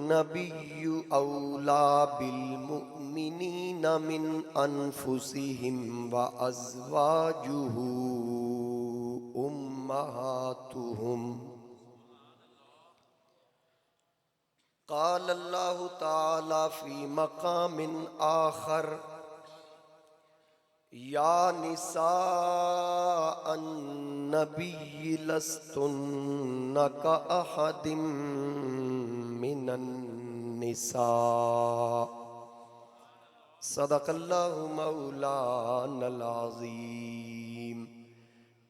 अन्नबिय्यु OLA bill मुमिनीना मिन अनफुसिहिम व अज़वाजुहु उम्महातुहुम। क़ाल अल्लाहु तआला फ़ी मक़ामिन आख़र या निसा अन्नबिय्यि लस्तुन्ना कअहदिम मिनन निसा। सदक़ल्लाहु मौलानल अज़ीम।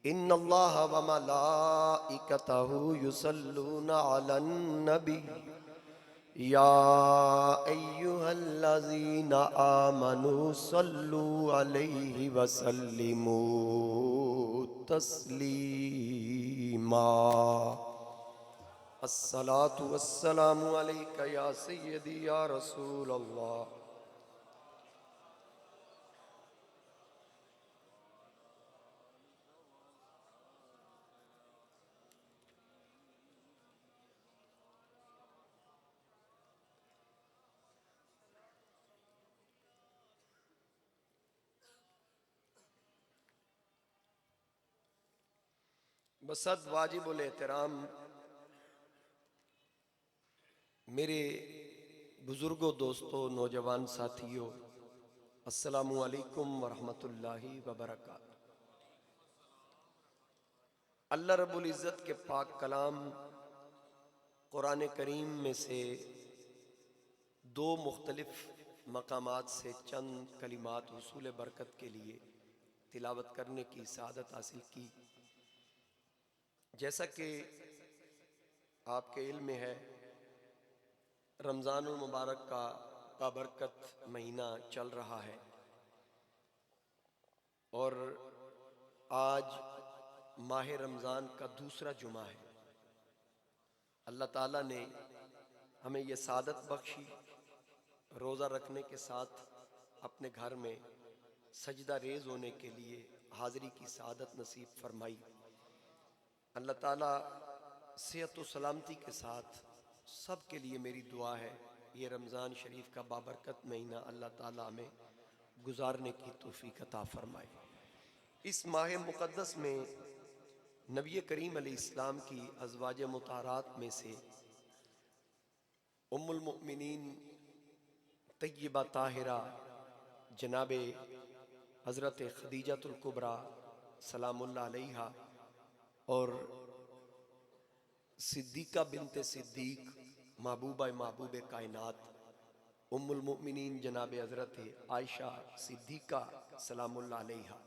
इन्नल्लाह व मलाइकतहु युसल्लूना अलन नबी या अय्युहल्लज़ीना आमनू सल्लु अलैहि वसल्लिमू तस्लीमा। अस्सलातु वस्सलामु अलैका या सय्यदी या रसूल अल्लाह। बसद वाजिबुल एहतराम मेरे बुजुर्गों, दोस्तों, नौजवान साथियों, अस्सलामु अलैकुम वरहमतुल्लाहि वबरकातुहू। अल्लाह रब्बुल इज़्ज़त के पाक कलाम कुरान करीम में से दो मुख्तलिफ मकामात से चंद कलिमात हुसूल बरकत के लिए तिलावत करने की सआदत हासिल की। जैसा कि आपके इल्म में है, रमज़ानुल मुबारक का बाबरकत महीना चल रहा है और आज माह रमज़ान का दूसरा जुमा है। अल्लाह ताला ने हमें ये सआदत बख्शी, रोज़ा रखने के साथ अपने घर में सजदा रेज़ होने के लिए हाज़री की सआदत नसीब फरमाई। अल्लाह ताला सेहत व सलामती के साथ सब के लिए मेरी दुआ है, ये रमज़ान शरीफ का बाबरकत महीना अल्लाह ताला हमें गुजारने की तौफीक अता फरमाए। इस माह मुक़द्दस में नबी करीम अलैहिस्सलाम की अज़वाज मुताहरात में से उम्मुल मुमिनीन तय्यबा ताहिरा जनाबे हज़रत खदीजतुल कुबरा सलामुल्लाह अलैहा और सिद्दीक़ा बिनते सिद्दीक़ महबूबा महबूब कायनात उम्मुल मुमिनीन जनाबे हज़रत आयशा सिद्दीक़ा सलामुल्लाह अलैहा,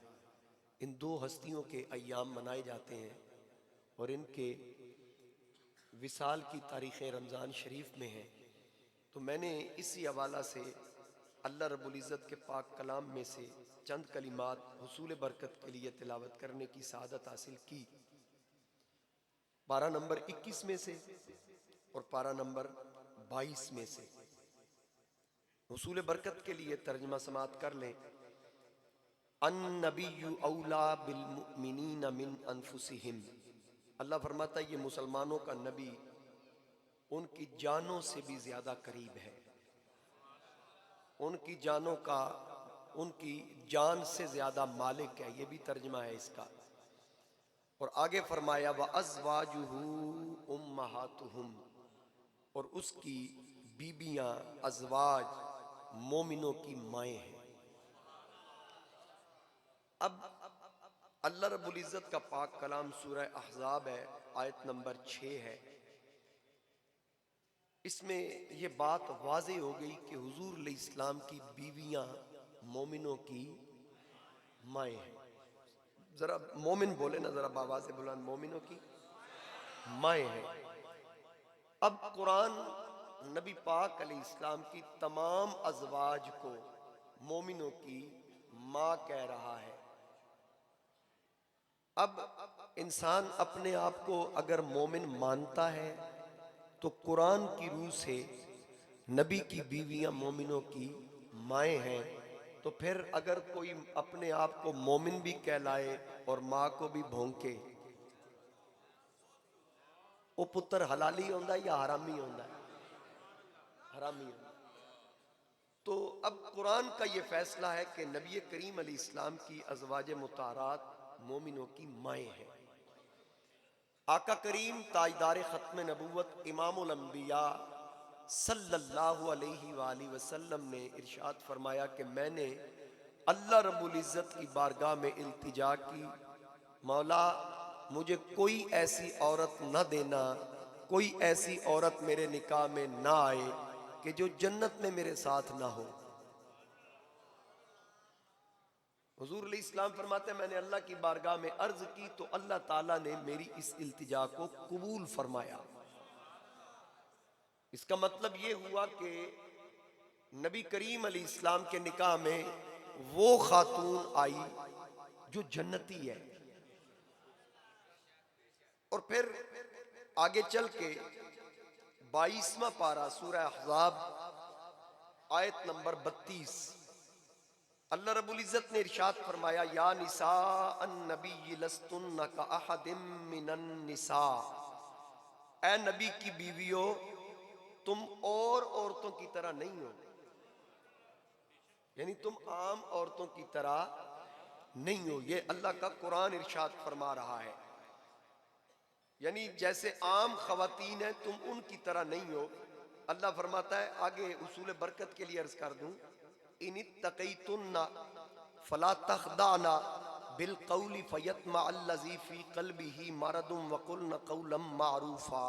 इन दो हस्तियों के अय्याम मनाए जाते हैं और इनके विसाल की तारीख़ें रमज़ान शरीफ में हैं। तो मैंने इसी हवाला से अल्लाह रब्बुल इज़्ज़त के पाक कलाम में से चंद कलिमात हुसूल बरकत के लिए तिलावत करने की सआदत हासिल की। पारा नंबर 21 में से और पारा नंबर 22 में से हुसूल बरकत के लिए तर्जमा समात कर लें। अन्नबिय्यु औला बिल मुमिनीना मिन अनफुसिहिम। अल्लाह फरमाता है ये मुसलमानों का नबी उनकी जानों से भी ज्यादा करीब है, उनकी जानों का, उनकी जान से ज्यादा मालिक है। ये भी तर्जमा है इसका। और आगे फरमाया व अज़वाजुहु उम्महातुहुम, और उसकी बीबियां अज़वाज मोमिनों की माएँ हैं। अब अल्लाह रब्बुल इज़्ज़त का पाक कलाम सूरह अहज़ाब है, आयत नंबर 6 है। इसमें ये बात वाज़े हो गई कि हुजूर अलैहिस्सलाम की बीवियां मोमिनों की माएँ हैं। जरा मोमिन बोले ना, जरा बाबा से बुलंद, मोमिनों की माएँ हैं। अब कुरान नबी पाक अलैहिस्सलाम की तमाम अज़वाज को मोमिनों की माँ कह रहा है। अब इंसान अपने आप को अगर मोमिन मानता है तो कुरान की रूह से नबी की बीवियां मोमिनों की माएँ हैं, तो फिर अगर कोई अपने आप को मोमिन भी कहलाए और माँ को भी भौंके, वो पुत्र हलाली होंदा या हरामी होंदा है? हरामी होना। तो अब कुरान का ये फैसला है कि नबी करीम अलैहिस्सलाम की अज़वाज मुताहरात मोमिनों की माएँ हैं। आका करीम ताजदार ख़त्म नबूवत इमामुल अंबिया सल्लल्लाहु अलैहि वाली वसल्लम ने इरशाद फरमाया कि मैंने अल्लाह रब्बुल इज़्ज़त की बारगाह में इल्तिजा की, मौला मुझे कोई ऐसी औरत न देना, कोई ऐसी औरत मेरे निकाह में ना आए कि जो जन्नत में मेरे साथ ना हो। हुजूर अलैहिस्सलाम फरमाते हैं मैंने अल्लाह की बारगाह में अर्ज की तो अल्लाह ताला ने मेरी इस इल्तिजा को कबूल फरमाया। इसका मतलब ये हुआ कि नबी करीम अलैहिस्सलाम के निकाह में वो खातून आई जो जन्नती है। और फिर आगे चल के 22वां पारा सूरह अहज़ाब आयत नंबर 32 अल्लाह रब्बुल इज़्ज़त ने इरशाद फरमाया या निसा अन्नबी लस्तुन्ना का अहदिम मिनन निसा, ए नबी की बीवियों तुम और औरतों की तरह नहीं हो, यानी तुम आम औरतों की तरह नहीं हो। ये अल्लाह का कुरान इरशाद फरमा रहा है, यानी जैसे आम खवातीन है तुम उनकी तरह नहीं हो। अल्लाह फरमाता है आगे उसूल बरकत के लिए अर्ज कर दूं, इनित्तक़ैतुन्ना फला तख़दाना बिल क़ौली फ़यत्मा अल्लज़ी फ़ी क़ल्बिही मरदुम वक़ुल्ना क़ौलन मारूफ़ा।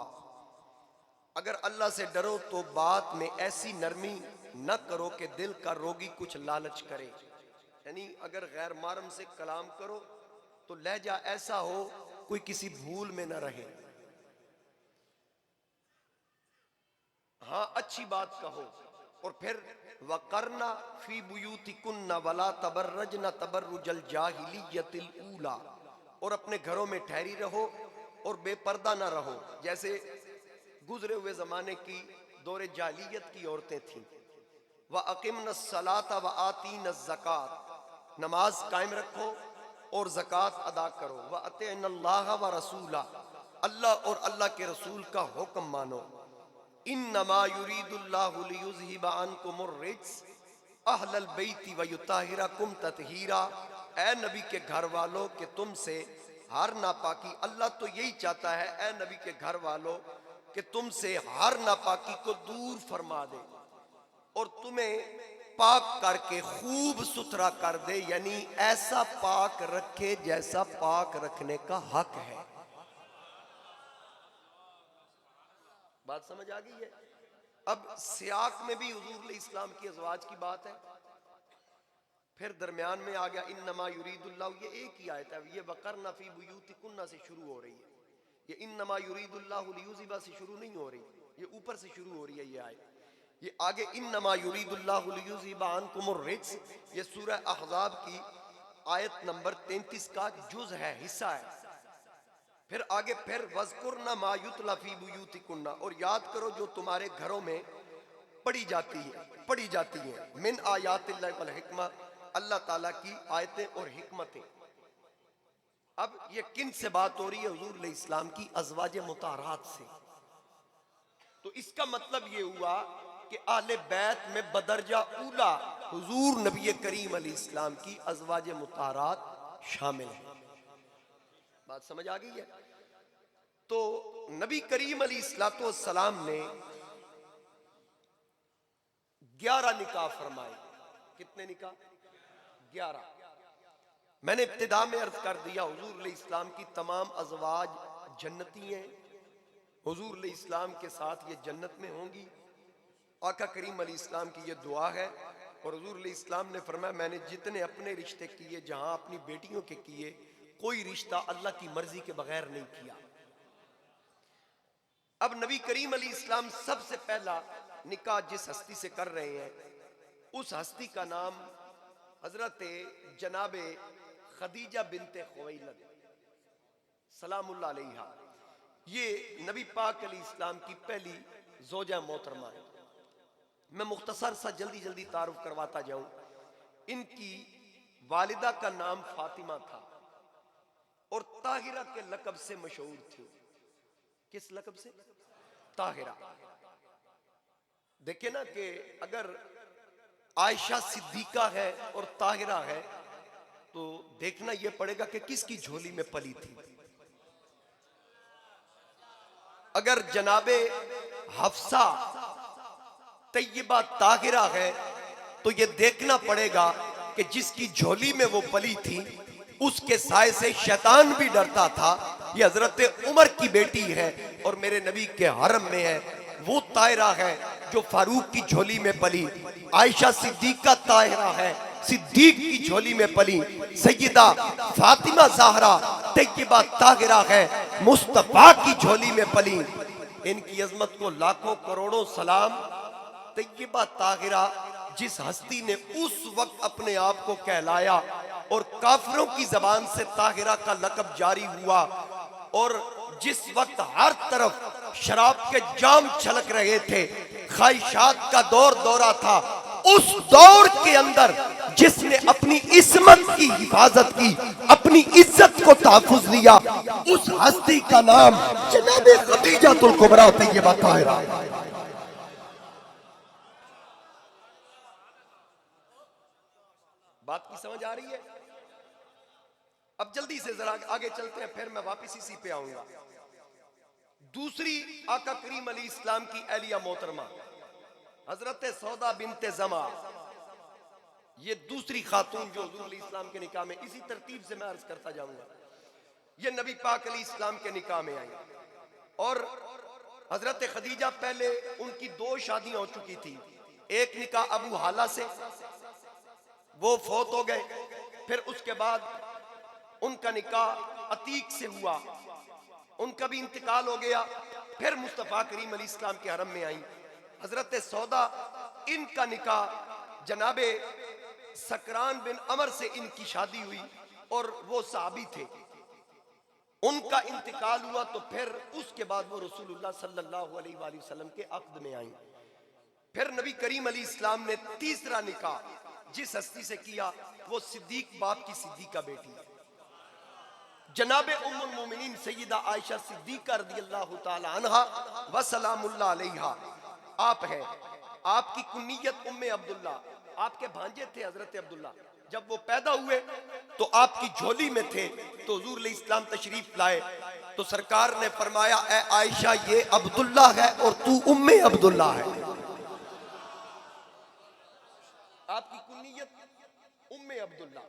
अगर अल्लाह से डरो तो बात में ऐसी नरमी न करो कि दिल का रोगी कुछ लालच करे, यानी अगर गैर मारम से कलाम करो तो लहजा ऐसा हो कोई किसी भूल में न रहे। हाँ अच्छी बात कहो। और फिर वक़रना फी बुयूतिकुन्ना वला तबर्रजना तबर्रुजल जाहिलियतिल ऊला, और अपने घरों में ठहरी रहो और बेपर्दा ना रहो जैसे गुजरे हुए जमाने की दौरे जाहिलियत की औरतें थीं। व अकिमन सलाता व आतीन ज़कात, नमाज कायम रखो और ज़कात अदा करो। व अतिअन्नल्लाह व रसूला, अल्लाह और अल्लाह के रसूल का हुक्म मानो। इन्नमा युरीदुल्लाहु लियुज़हिबा अन्कुमुर रिज्स अहलल बैति व युताहिरकुम तत्हीरा, ए नबी के घर वालों के तुमसे हर नापाकी, अल्लाह तो यही चाहता है ए नबी के घर वालों कि तुमसे हर नापाकी को दूर फरमा दे और तुम्हें पाक करके खूब सुथरा कर दे, यानी ऐसा पाक रखे जैसा पाक रखने का हक है। बात समझ आ गई है? अब सियाक में भी हुजूर इस्लाम की अज़वाज की बात है, फिर दरमियान में आ गया इन्नमा युरीदुल्लाह, ये एक ही आयत है। ये वक़रना फी बुयूतिकुन्ना से शुरू हो रही है, ये इन्नमा युरीदुल्लाहु लियुज़हिबा से शुरू नहीं हो रही, ये ऊपर से शुरू हो रही है ये आयत। ये आगे इन्नमा युरीदुल्लाहु लियुज़हिबा अन्कुमुर रिज्स, ये सूरह अहज़ाब की आयत नंबर 33 का जुज़ है, हिस्सा है। फिर आगे फिर वज़कुरना मा युतला फी बुयूतिकुन्ना, और याद करो जो तुम्हारे घरों में पढ़ी जाती हैं मिन आयातिल्लाहि वल हिकमा, अल्लाह ताला की आयतें और हिकमतें। अब ये किन से बात हो रही है? हुजूर अलैहिस्सलाम की अज़वाज मुताहरात से। तो इसका मतलब ये हुआ कि आले बैत में बदरजा उला हुजूर नबी करीम अलैहिस्सलाम की अज़वाज मुताहरात शामिल है। बात समझ आ गई है? तो नबी करीम अलैहिस्सलाम ने 11 निकाह फरमाए। कितने निकाह? 11। मैंने इब्तिदा में अर्ज कर दिया हुजूर अलैहिस्सलाम की तमाम अज़वाज जन्नती हैं, हुजूर अलैहिस्सलाम के साथ ये जन्नत में होंगी। आका करीम अलैहिस्सलाम की ये दुआ है। और हुजूर अलैहिस्सलाम ने फरमाया मैंने जितने अपने रिश्ते किए, जहां अपनी बेटियों के किए, कोई रिश्ता अल्लाह की मर्जी के बगैर नहीं किया। अब नबी करीम अलैहिस्सलाम सबसे पहला निकाह जिस हस्ती से कर रहे हैं, उस हस्ती का नाम हजरत जनाबे खदीजा बिनते खुवैलद सलामुल्लाह अलैहा, ये नबी पाक अलैहिस्सलाम की पहली ज़ौजा मोहतरमा है। मैं मुख्तसर सा जल्दी जल्दी तारुफ करवाता जाऊं। इनकी वालिदा का नाम फातिमा था और ताहिरा के लकब से मशहूर थी। किस लकब से? ताहिरा। देखे ना कि अगर आयशा सिद्दीका है और ताहिरा है तो देखना यह पड़ेगा कि किसकी झोली में पली थी। अगर जनाबे हफ्सा तैयबा ताहिरा है तो यह देखना पड़ेगा कि जिसकी झोली में वो पली थी उसके साए से शैतान भी डरता था। ये हजरत उमर की बेटी है और मेरे नबी के हरम में है। वो ताहिरा है जो फारूक की झोली में पली। आयशा सिद्दीका ताहिरा है, सिद्दीक की झोली में पली। सैयदा फातिमा ज़हरा तैयबा ताहिरा है, मुस्तफा की झोली में पली। इनकी अजमत को लाखों करोड़ों सलाम। तैयबा ताहिरा जिस हस्ती ने उस वक्त अपने आप को कहलाया और काफिरों की जबान से ताहिरा का लक़ब जारी हुआ, और जिस वक्त हर तरफ शराब के जाम छलक रहे थे, ख्वाहिशात का दौर दौरा था, उस दौर के अंदर जिसने अपनी इस्मत की हिफाजत की, अपनी इज्जत को तहफ़्फ़ुज़ लिया, उस हस्ती का नाम जनाबे खदीजातुल कुबरा तैयबा ताहिरा। बात की समझ आ रही है? अब जल्दी से जरा आगे चलते हैं, फिर मैं वापस इसी पे आऊंगा। दूसरी आका करीम अली इस्लाम की एलिया मोहतरमा हजरत सौदा बिनते जमा, ये दूसरी खातून जो हुजूर अली इस्लाम के निकाह में, इसी तरतीब से मैं अर्ज करता जाऊंगा, ये नबी पाक अली इस्लाम के निकाह में आई। और हजरत खदीजा पहले उनकी 2 शादियां हो चुकी थी। एक निकाह अबू हाला से, वो फौत हो गए। फिर उसके बाद उनका निकाह अतीक से हुआ, उनका भी इंतकाल हो गया। फिर मुस्तफ़ा करीम अली इस्लाम के हरम में आई हजरत सौदा। इनका निकाह जनाबे सकरान बिन अमर से इनकी शादी हुई और वो सहाबी थे। उनका इंतकाल हुआ तो फिर उसके बाद वो रसूलुल्लाह सल्लल्लाहु अलैहि वसल्लम के अक़्द में आई। फिर नबी करीम अली इस्लाम ने तीसरा निकाह जिस हस्ती से किया वो सिद्दीक बाप की सिद्दीका बेटी है, जनाबे उम्मुल मोमिनीन सैयदा आयशा सिद्दीका रज़ियल्लाहु ताला अन्हा व सलामुल्लाह अलैहा आप है। आपकी कुन्नियत उम्मे अब्दुल्ला, आपके भांजे थे हजरत अब्दुल्ला। जब वो पैदा हुए तो आपकी झोली में थे, तो हुजूर अलैहि इस्लाम तशरीफ लाए तो सरकार ने फरमाया, ए आयशा ये अब्दुल्ला है और तू उम्मे अब्दुल्ला है। आपकी कुन्नियत उम्मे अब्दुल्ला।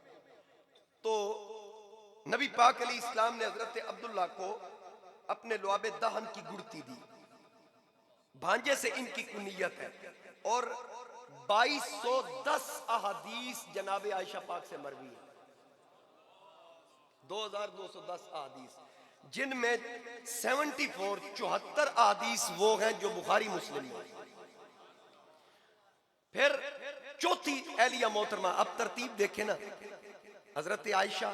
तो नबी पाक अली इस्लाम ने हजरत अब्दुल्ला को अपने लुआबे दहन की गुड़ती दी। भांजे से इनकी कुन्नियत है और 2210 अहादीस जनाबे आयशा पाक से मरवी है। 2210 अहादीस, जिनमें 74 अहादीस वो हैं जो बुखारी मुस्लिम में। फिर चौथी एलिया मोहतरमा, अब तरतीब देखे ना, हजरत आयशा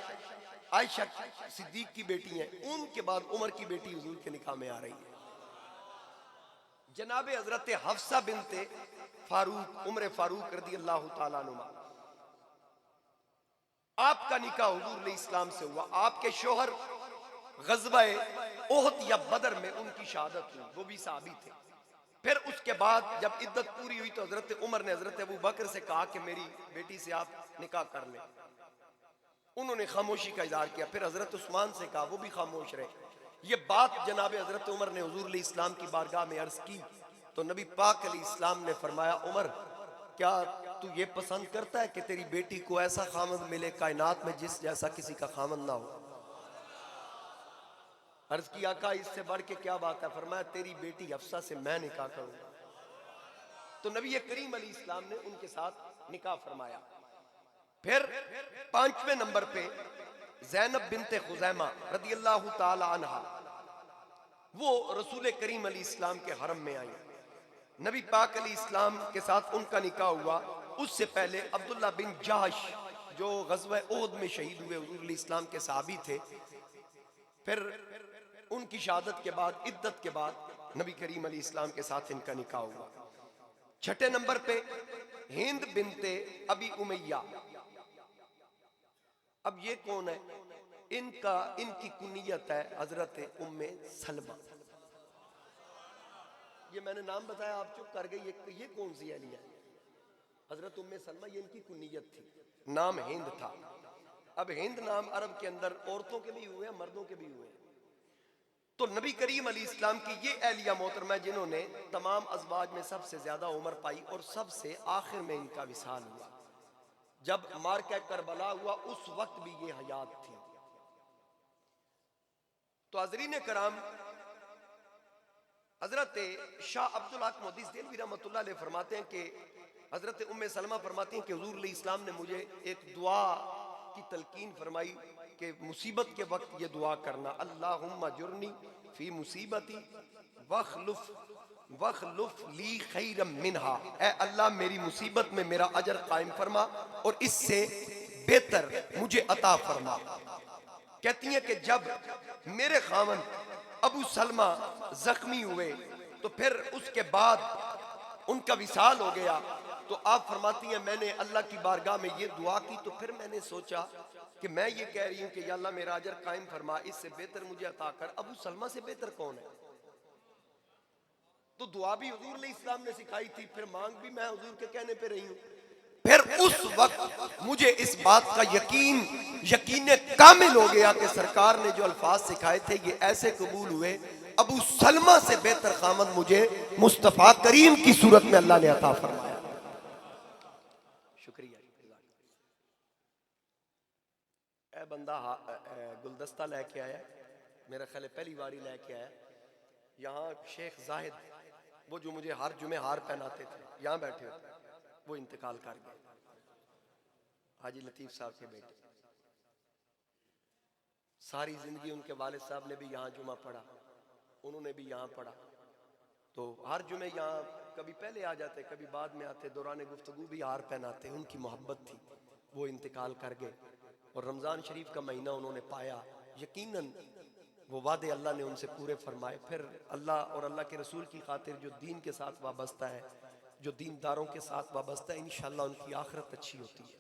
आयशा सिद्दीक की बेटी हैं, उनके बाद उमर की बेटी हुजूर के निकाह में आ रही है। जनाबे हजरत हफ्सा बिनते फारूक उमर फारूक रज़ियल्लाहु ताला अन्हुमा, आपका निकाह हुजूर अलैहि इस्लाम से हुआ। आपके शोहर ग़ज़वा-ए उहद या बदर में उनकी शहादत हुई, वो भी सहाबी थे। फिर उसके बाद जब इद्दत पूरी हुई तो हजरत उमर ने हजरत अबू बकर से कहा कि मेरी बेटी से आप निकाह कर लें। उन्होंने खामोशी का इज़हार किया। फिर हजरत उस्मान से कहा, वो भी खामोश रहे। ये बात जनाबे हजरत उमर ने हुजूर अलैहि इस्लाम की बारगाह में अर्ज की तो नबी पाक अलैहि इस्लाम ने फरमाया, उमर क्या तू ये पसंद करता है कि तेरी बेटी को ऐसा खामद मिले कायनात में जिस जैसा किसी का खामद ना हो? अर्ज की, आका इससे बढ़ के क्या बात है? फरमाया, तेरी बेटी हफ्सा से मैं निकाह करूंगा। तो नबी करीम अली इस्लाम ने उनके साथ निकाह फरमाया। फिर 5वें नंबर पे ज़ैनब बिनते खुज़ैमा रज़ियल्लाहु ताला अन्हा, वो रसूल करीम अली इस्लाम के हरम में आई। नबी पाक अली इस्लाम के साथ उनका निकाह हुआ। उससे पहले अब्दुल्ला बिन जहश जो ग़ज़वा उहद में शहीद हुए, हुजूर अली इस्लाम के सहाबी थे। फिर उनकी शहादत के बाद, इद्दत के बाद नबी करीम अली इस्लाम के साथ इनका निकाह हुआ। 6ठे नंबर पे हिंद बिनते अबी उमैया। अब ये कौन है? इनकी कुनियत है हजरत उम्मे सलमा। ये मैंने नाम बताया, आप चुप कर गए, ये कौन सी अहलिया है? हजरत उम्मे सलमा, ये इनकी कुनियत थी, नाम हिंद था। अब हिंद नाम अरब के अंदर औरतों के भी हुए हैं, मर्दों के भी हुए हैं। तो नबी करीम अलैहिस्सलाम की ये अहलिया मोहतरमा जिन्होंने तमाम अज़वाज में सबसे ज्यादा उम्र पाई और सबसे आखिर में इनका विसाल हुआ, जब मार्का करबला हुआ उस वक्त भी ये हयात थी। तो हाज़रीन कराम, हजरत शाह अब्दुल हक मुहद्दिस देलवी रहमतुल्लाह अलैह फरमाते हैं कि हजरत उम्मे सलमा फरमाती हैं कि हुजूर अलैहिस्सलाम ने मुझे एक दुआ की तलकीन फरमाई कि मुसीबत के वक्त ये दुआ करना, अल्लाहुम्मा जुरनी फी मुसीबती वखलुफ ली खैरम मिनहा, ऐ अल्लाह मेरी मुसीबत में मेरा अजर कायम फरमा और इससे बेहतर मुझे अता फरमा। कहती हैं कि जब मेरे खामन अबू सलमा जख्मी हुए तो फिर उसके बाद उनका विसाल हो गया, तो आप फरमाती हैं मैंने अल्लाह की बारगाह में ये दुआ की, तो फिर मैंने सोचा कि मैं ये कह रही हूँ कि या अल्लाह मेरा अजर कायम फरमा, इससे बेहतर मुझे अता कर। अबू सलमा से बेहतर कौन है? तो दुआ भी हुजूर अलैहिस्सलाम ने सिखाई थी, फिर मांग भी मैं हुजूर के कहने पे रही हूँ। फिर उस वक्त मुझे इस बात का यकीन कामिल हो गया कि सरकार ने जो अल्फाज सिखाए थे ये ऐसे कबूल हुए, अबू सलमा से बेहतर खामद मुझे मुस्तफा करीम की सूरत में अल्लाह ने अता फरमाया। शुक्रिया। ए बंदा गुलदस्ता लेके आया, मेरा ख्याल पहली बारी लेके आया। यहाँ शेख जाहिद, वो जो मुझे हर जुमे हार पहनाते थे, यहाँ बैठे होते, वो इंतकाल कर गए। हाजी लतीफ साहब के बेटे, सारी जिंदगी उनके वालिद साहब ने भी यहाँ जुमा पढ़ा, उन्होंने भी यहाँ पढ़ा। तो हर जुमे यहाँ कभी पहले आ जाते, कभी बाद में आते, दौरान गुफ्तगू भी हार पहनाते। उनकी मोहब्बत थी, वो इंतकाल कर गए और रमज़ान शरीफ का महीना उन्होंने पाया। यकीनन वो वादे अल्लाह ने उनसे पूरे फरमाए। फिर अल्लाह और अल्लाह के रसूल की खातिर जो दीन के साथ वाबस्ता है, जो दीनदारों के साथ वाबस्ता है, इंशाअल्लाह उनकी आखिरत अच्छी होती है।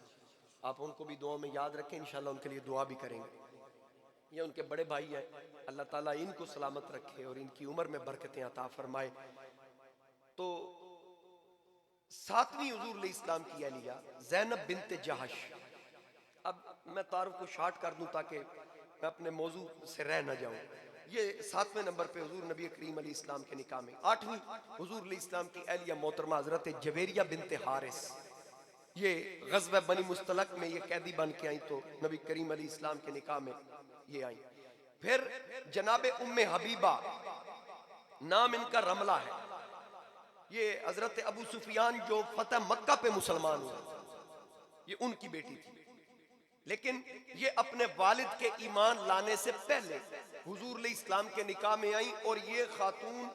आप उनको भी दुआ में याद रखें, इंशाअल्लाह उनके लिए दुआ भी करेंगे। ये उनके बड़े भाई है, अल्लाह ताला इनको सलामत रखे और इनकी उम्र में बरकतें अता फरमाए। तो सातवीं हुजूर अलैहिस्सलाम की अहलिया ज़ैनब बिन्त जहश। अब मैं तारुफ को शार्ट कर दूं ताकि मैं अपने मौजू से रह न जाऊं। ये 7वें नंबर पे हुजूर नबी करीम अलैहिस्सलाम के निकाह में। 8वीं हुजूर अलैहिस्सलाम की अहलिया मोहतरमा हज़रत जवेरिया बिन्त हारिस। ये ग़ज़वा बनी मुस्तलक में ये कैदी बन के आई, तो नबी करीम अलैहिस्सलाम के निकाह में ये आई। फिर जनाबे उम्मे हबीबा, नाम इनका रमला है। ये हजरत अबू सुफियान जो फतह मक्का पे मुसलमान हुए, ये उनकी बेटी थी। लेकिन ये अपने वालिद के ईमान लाने से पहले हुजूर अलैहिस्सलाम के निकाह में आई। और ये खातून,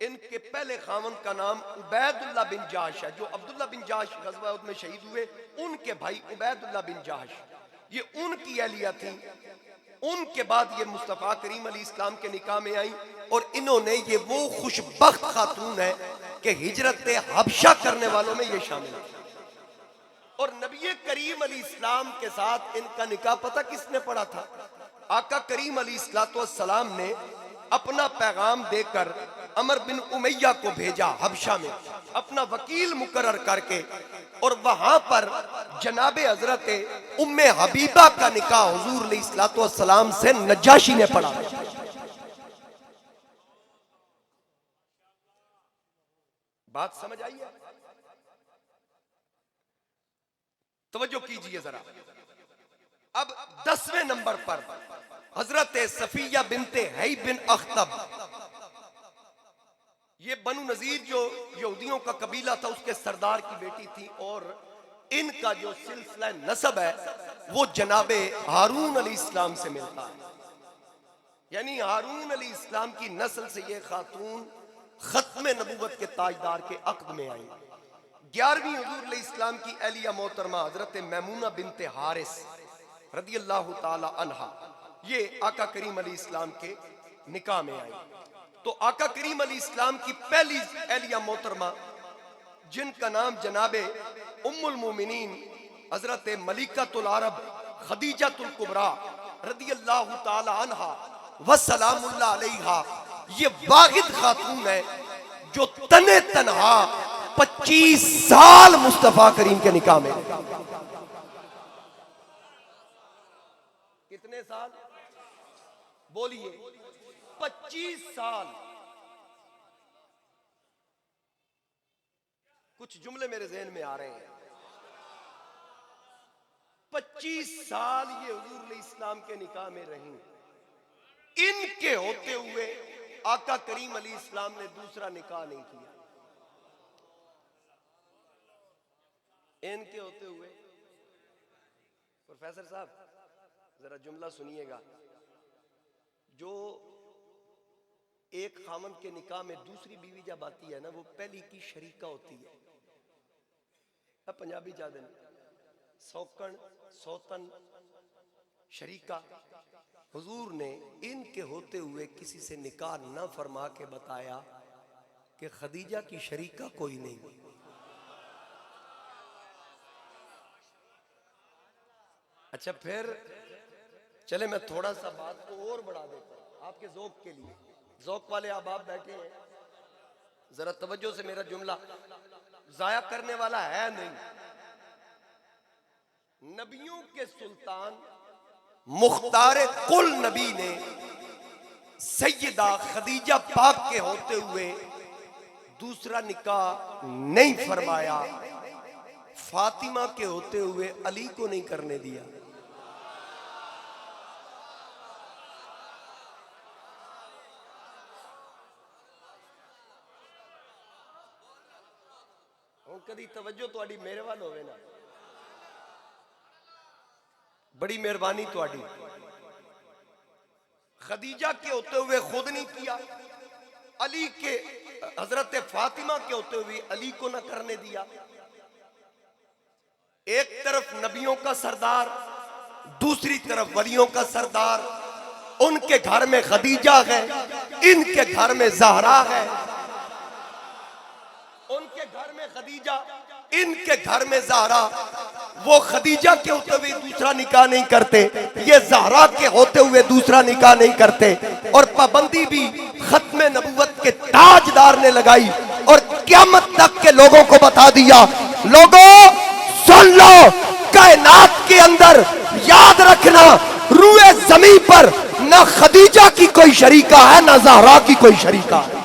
इनके पहले खामन का नाम उबैदुल्लाह बिन जाश है, जो अब्दुल्ला बिन जाश ग़ज़वा उहद में शहीद हुए, उनके भाई उबैदुल्लाह बिन जाश, ये उनकी अहलिया थी। उनके बाद ये मुस्तफ़ा करीम अलैहिस्सलाम के निकाह में आई और इन्होंने, ये वो खुशबख्त खातून है कि हिजरत हबशा करने वालों में ये शामिल है। और नबी करीम अलैहिस्सलाम के साथ इनका निकाह पता किसने पढ़ा था? आका करीम अलैहिस्सलाम ने अपना पैगाम देकर अमर बिन उमैया को भेजा हबशा में, अपना वकील मुकर्रर करके, और वहां पर जनाबे हजरत उम्मे हबीबा का निकाह हुजूर अलैहिस्सलाम से नजाशी ने पढ़ा। बात समझ आई है? तवज्जो कीजिए जरा। अब 10वें नंबर पर हजरत सफिया बिनते हई बिन अख्तब। ये बनु नजीर जो यहूदियों का कबीला था, उसके सरदार की बेटी थी। और इनका जो सिलसिला नसब है वो जनाबे हारून अलैहिस्सलाम से मिलता है। यानी हारून अलैहिस्सलाम की नस्ल से ये खातून खत्म नबूवत के ताजदार के अक़द में आई। 11वीं हुजूर अलैहिस्सलाम की अहलिया मोहतरमा हजरत मैमूना बिनते हारिस रदियल्लाहु ताला अन्हा, ये आका करीम अलैहिस्सलाम के निकाह में आई। तो आका करीम अलैहिस्सलाम की पहली अहलिया मोहतरमा, जिनका नाम जनाबे उम्मुल मोमिनीन हजरत मलिकतुल अरब खदीजतुल कुबरा रदियल्लाहु ताला अन्हा व सलामुल्लाह अलैहा, ये वाहिद खातून है जो तने तनहा 25 साल मुस्तफा करीम के निकाह में। कितने साल बोलिए? 25 साल। कुछ जुमले मेरे जहन में आ रहे हैं। 25 साल ये हुजूर इस्लाम के निकाह में रही। इनके होते हुए आका करीम अली इस्लाम ने दूसरा निकाह नहीं किया। इनके होते हुए। प्रोफेसर साहब जरा जुमला सुनिएगा। जो एक खामन के निकाह में दूसरी बीवी जब आती है ना, वो पहली की शरीका होती है। अब पंजाबी जादे सौकन सौतन शरीका। हुजूर ने इनके होते हुए किसी से निकाह न फरमा के बताया कि खदीजा की शरीका कोई नहीं। अच्छा, फिर चले मैं थोड़ा सा बात को और बढ़ा देता हूं आपके ज़ौक़ के लिए। ज़ौक़ वाले आप बैठे हैं, जरा तवज्जो से मेरा जुमला जाया करने वाला है नहीं। नबियों के सुल्तान मुख्तार कुल नबी ने सैयदा खदीजा पाक के होते हुए दूसरा निकाह नहीं फरमाया। फातिमा के होते हुए अली को नहीं करने दिया। कदी तवज्जो तुहाडी मेरे वाल होवे ना, बड़ी मेहरबानी तुहाडी। खदीजा के होते हुए खुद नहीं किया, अली के हजरत फातिमा के होते हुए अली को न करने दिया। एक तरफ नबियों का सरदार, दूसरी तरफ वलियों का सरदार। उनके घर में खदीजा है, इनके घर में ज़हरा है। उनके घर में खदीजा, इनके घर में ज़हरा। वो खदीजा के होते हुए दूसरा निकाह नहीं करते, ये ज़हरा के होते हुए दूसरा निकाह नहीं करते। और पाबंदी भी खत्म नबुवत के ताजदार ने लगाई और क़यामत तक के लोगों को बता दिया, लोगों सुन लो, कायनात के अंदर याद रखना, रूए ज़मीन पर न खदीजा की कोई शरीका है, न ज़हरा की कोई शरीका है।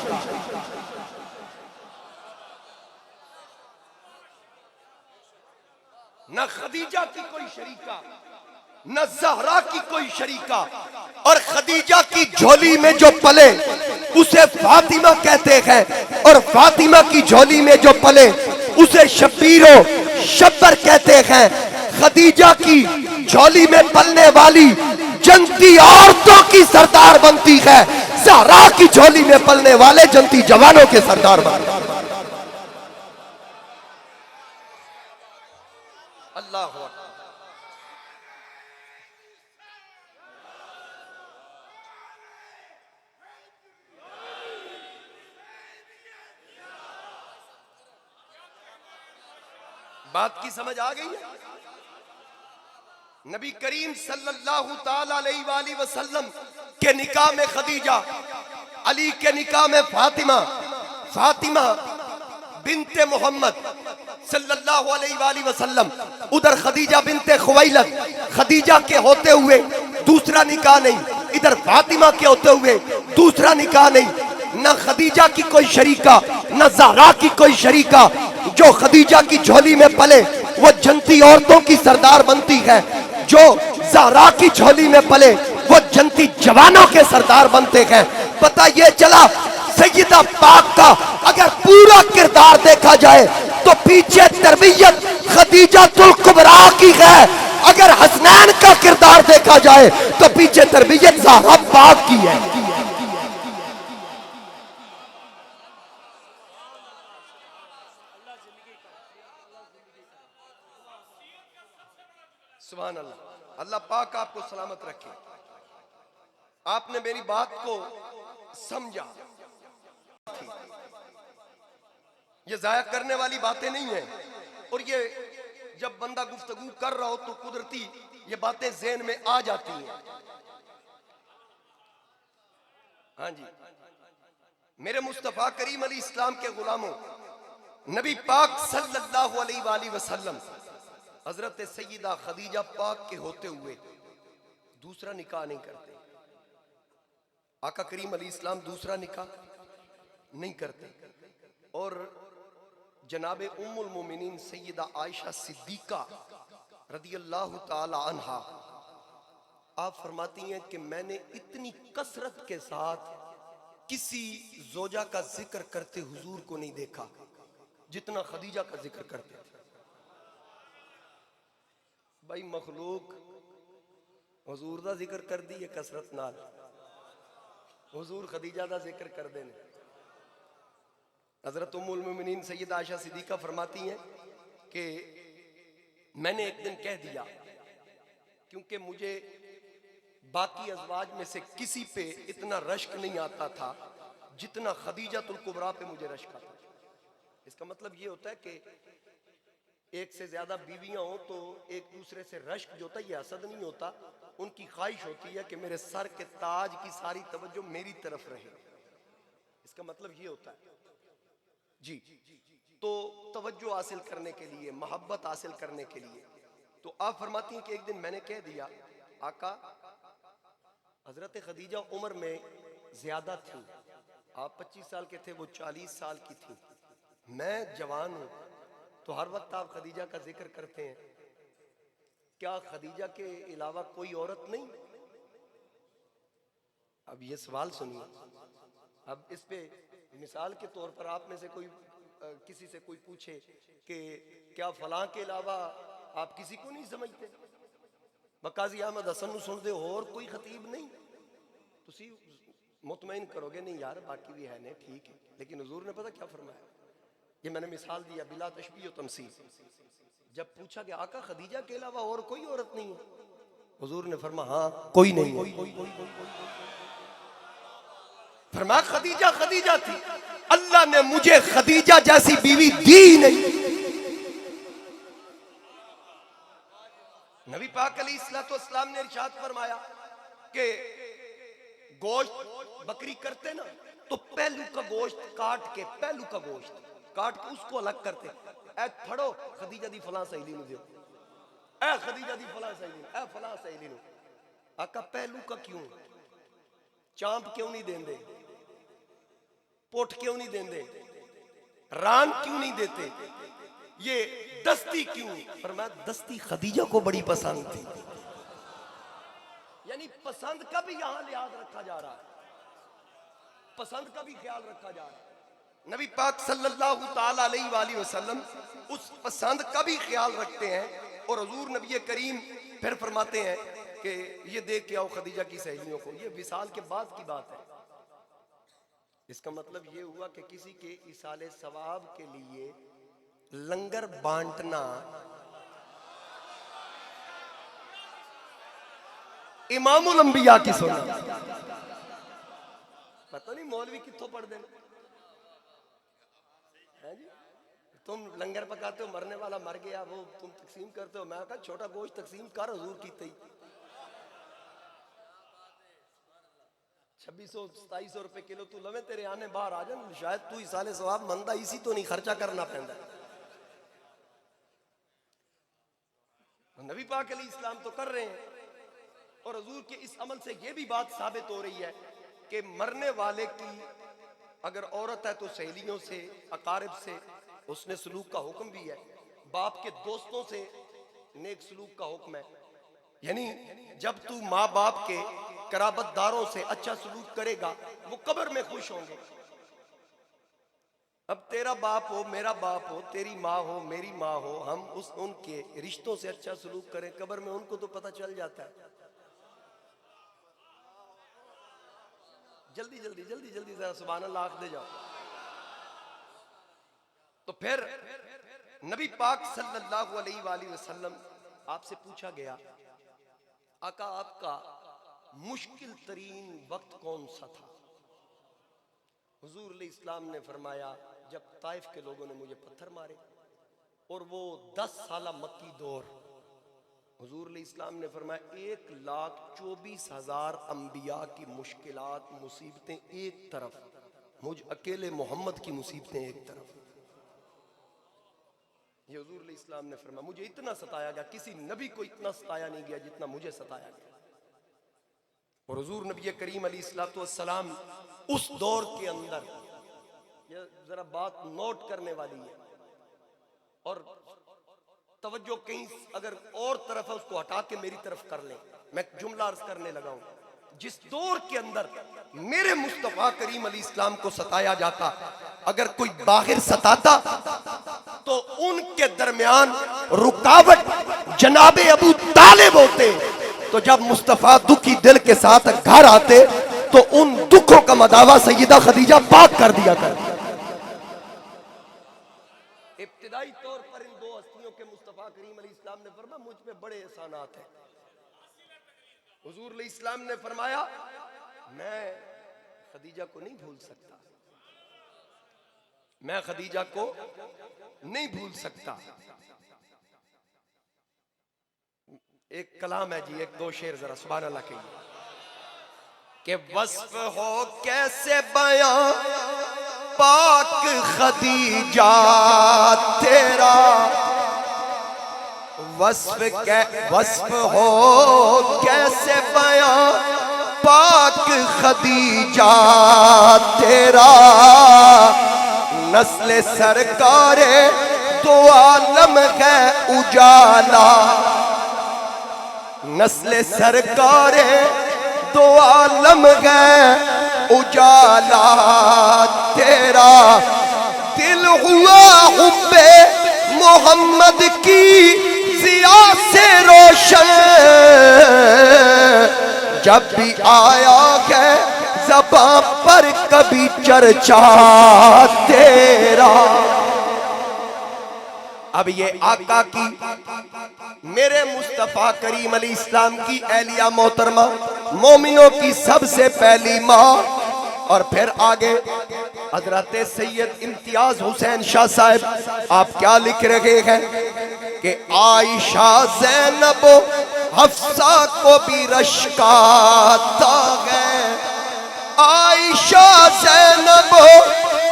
न खदीजा की कोई शरीका, न ज़हरा की कोई शरीका। और खदीजा की झोली में जो पले उसे फातिमा कहते हैं, और फातिमा की झोली में जो पले उसे शब्बीरो शब्बर कहते हैं। खदीजा की झोली में पलने वाली जनती औरतों की सरदार बनती है, ज़हरा की झोली में पलने वाले जनती जवानों के सरदार बनते हैं। अल्लाह हू बात की समझ आ गई है? नबी करीम सल्लल्लाहु ताला अलैहि वसल्लम के निकाह में खदीजा, अली के निकाह में फातिमा, फातिमा बिनते मोहम्मद सल्लल्लाहु अलैहि वसल्लम, उधर खदीजा बिनते खुवैलद। खदीजा के होते हुए दूसरा निकाह नहीं, इधर फातिमा के होते हुए दूसरा निकाह नहीं। न खदीजा की कोई शरीका, न ज़हरा की कोई शरीका। जो खदीजा की झोली में पले वो जनती औरतों की सरदार बनती है, जो ज़हरा की झोली में पले वो जनती जवानों के सरदार बनते हैं। पता ये चला सैयदा पाक का अगर पूरा किरदार देखा जाए तो पीछे तरबियत खदीजातुल कुबरा की है। अगर हसनैन का किरदार देखा जाए तो पीछे तरबियत ज़हरा पाक की है। सुभान अल्लाह। अल्लाह पाक आपको सलामत रखे। आपने मेरी बात को समझा। ये जाया करने वाली बातें नहीं है। और ये जब बंदा गुफ्तगू कर रहा हो तो कुदरती ये बातें ज़हन में आ जाती हैं। हाँ जी, मेरे मुस्तफ़ा करीम अली इस्लाम के गुलामों, नबी पाक सल्लल्लाहु अलैहि वसल्लम हजरत सैयदा खदीजा पाक के होते हुए दूसरा निकाह नहीं करते। आका करीम अली इस्लाम दूसरा निकाह नहीं करते। और जनाबे उम्मुल मोमिनीन सैयदा आयशा सिद्दीका रदियल्लाहु ताला अन्हा आप फरमाती हैं कि मैंने इतनी कसरत के साथ किसी जोजा का जिक्र करते हुजूर को नहीं देखा जितना खदीजा का जिक्र करते थे। भाई मखलूक हुजूर दा जिक्र कर दी है कसरत नाल, हुजूर खदीजा दा जिक्र कर देने। हजरत उम्मुल मोमिनीन सैयदा आयशा सिद्दीका फरमाती हैं कि मैंने एक दिन कह दिया, क्योंकि मुझे बाकी अज़वाज में से किसी पे इतना रश्क नहीं आता था जितना खदीजातुल कुबरा पे मुझे रश्क आता। इसका मतलब ये होता है कि एक से ज्यादा बीवियां हो तो एक दूसरे से रश्क जो होता है ये हसद नहीं होता, उनकी ख्वाहिश होती है कि मेरे सर के ताज की सारी तवज्जो मेरी तरफ रहे। इसका मतलब ये होता है जी। तो तवज्जो हासिल करने के लिए, मोहब्बत हासिल करने के लिए, तो आप फरमाती हैं कि एक दिन मैंने कह दिया, आका हजरत खदीजा उम्र में ज्यादा थी, आप 25 साल के थे, वो 40 साल की थी, मैं जवान हूं, तो हर वक्त आप खदीजा का जिक्र करते हैं, क्या खदीजा के अलावा कोई औरत नहीं? अब ये सवाल सुनिए। अब इस पे मिसाल के तौर पर आप में से कोई किसी से कोई पूछे कि क्या फलां के अलावा आप किसी को नहीं समझते, काजी अहमद हसन सुनते हो और कोई खतीब नहीं, तुसी मुतमईन करोगे नहीं यार बाकी भी है ने, ठीक है। लेकिन हुजूर ने पता क्या फरमाया, ये मैंने मिसाल दिया बिला तशबीह व तमसील। जब पूछा कि आका खदीजा के अलावा और कोई औरत नहीं है, हुजूर ने फरमाया हाँ कोई नहीं है। फरमाया खदीजा खदीजा थी, अल्लाह ने मुझे खदीजा जैसी बीवी दी नहीं। नबी पाक अलैहिस्सलाम ने इरशाद फरमाया कि गोश्त बकरी करते ना तो पहलू का गोश्त काट के, पहलू का गोश्त काट के उसको अलग करते, ऐ फड़ो खदीजा दी फलां सहेली नु दियो, ऐ खदीजा दी फलां सहेली, ऐ फलां सहेली नु। आका पहलू का क्यों, चांप क्यों नहीं देंदे, पोट क्यों नहीं देंदे, रान क्यों नहीं देते, ये दस्ती क्यों? फरमाया दस्ती खदीजा को बड़ी पसंद थी। यानी पसंद का भी यहां लिहाज रखा जा रहा है, पसंद का भी ख्याल रखा जा रहा है। नबी पाक सल्लल्लाहु ताला अलैहि वसल्लम उस पसंद का भी ख्याल रखते हैं। और हुजूर नबी करीम फिर फरमाते हैं कि ये देख के आओ खदीजा की सहेलियों को, ये विसाल के बाद की बात है। इसका मतलब ये हुआ कि किसी के इसाले सवाब के लिए लंगर बांटना इमामुल अंबिया की सुन्नत। पता नहीं मौलवी कित्थों पढ़ देना है जी। तुम लंगर पकाते हो, मरने वाला मर गया, वो तुम तकसीम करते हो। मैं कहा छोटा गोश्त तकसीम कर, हुजूर की तई 2600-2700 रुपए किलो तू लवे, तेरे आने बाहर आ जाए, शायद तू इसाले सवाब मंदा इसी तो नहीं खर्चा करना पैंदा। नबी पाक अलैहिस्सलाम तो कर रहे हैं। और हुजूर के इस अमल से यह भी बात साबित हो रही है कि मरने वाले की अगर औरत है तो सहेलियों से, अकारिब से उसने सलूक का हुक्म भी है, बाप के दोस्तों से नेक सलूक का हुक्म है। यानी जब तू माँ बाप के कराबतदारों से अच्छा सलूक करेगा वो कब्र में खुश होंगे। अब तेरा बाप हो, मेरा बाप हो, तेरी माँ हो, मेरी माँ हो, हम उनके रिश्तों से अच्छा सलूक करें, कब्र में उनको तो पता चल जाता है। जल्दी जल्दी जल्दी जल्दी जरा सुभान अल्लाह आख दे जाओ। तो फिर नबी पाक सल्लल्लाहु अलैहि वसल्लम आपसे पूछा गया, आका आपका मुश्किल तरीन वक्त कौन सा था? हुजूर अलैहिस्सलाम ने फरमाया जब ताइफ के लोगों ने मुझे पत्थर मारे और वो 10 साल मक्की दौर। हुजूर अलैहिस्सलाम ने फरमाया 1,24,000 अंबिया की मुश्किलात मुसीबतें एक तरफ मुझ अकेले मोहम्मद की मुसीबतें एक तरफ। ये हुजूर अलैहिस्सलाम ने फरमाया, मुझे इतना सताया गया, किसी नबी को इतना सताया नहीं गया जितना मुझे सताया गया। और हुजूर नबी करीम अलैहिस्सलाम उस दौर के अंदर, ये जरा बात नोट करने वाली है और तवज्जो कहीं अगर और तरफ है उसको हटा के मेरी तरफ कर लें। मैं जुमला अर्ज करने लगा हूं, जिस दौर के अंदर मेरे मुस्तफा करीम अलैहिस्सलाम को सताया जाता, अगर कोई बाहर सताता तो उनके दरमियान रुकावट जनाबे अबू तालिब होते। तो जब मुस्तफा दुखी दिल के साथ घर आते तो उन दुखों का मदावा सैयदा खदीजा पाक कर दिया कर। इब्तिदाई तौर पर इन दो हस्तियों के मुस्तफा करीम अलैहिस्सलाम ने फरमाया, मुझ पे बड़े एहसानात हैं। हुजूर अलैहिस्सलाम ने फरमाया, मैं खदीजा को नहीं भूल सकता, मैं खदीजा को नहीं भूल सकता। एक कलाम है जी, एक दो शेर जरा सुभान अल्लाह कहिए कि वस्फ हो कैसे बयां पाक खदीजा तेरा, वस्फ हो कैसे बयां पाक खदीजा तेरा, नस्ल सरकारे दो आलम है उजाला, नस्ल सरकारे दो आलम है उजाला तेरा, दिल हुआ हुब्बे मोहम्मद की जिया से रोशन, जब भी आया है ज़बां पर कभी चर्चा तेरा। अब ये आका की, मेरे मुस्तफा करीम अलैहिस्सलाम की एलिया मोहतरमा, मोमिनों की सबसे पहली माँ, और फिर आगे हजरत सैयद इम्तियाज हुसैन शाह साहब आप क्या लिख रहे हैं कि आयशा ज़ैनब हफ्सा को भी रश्काता है, आयशा ज़ैनब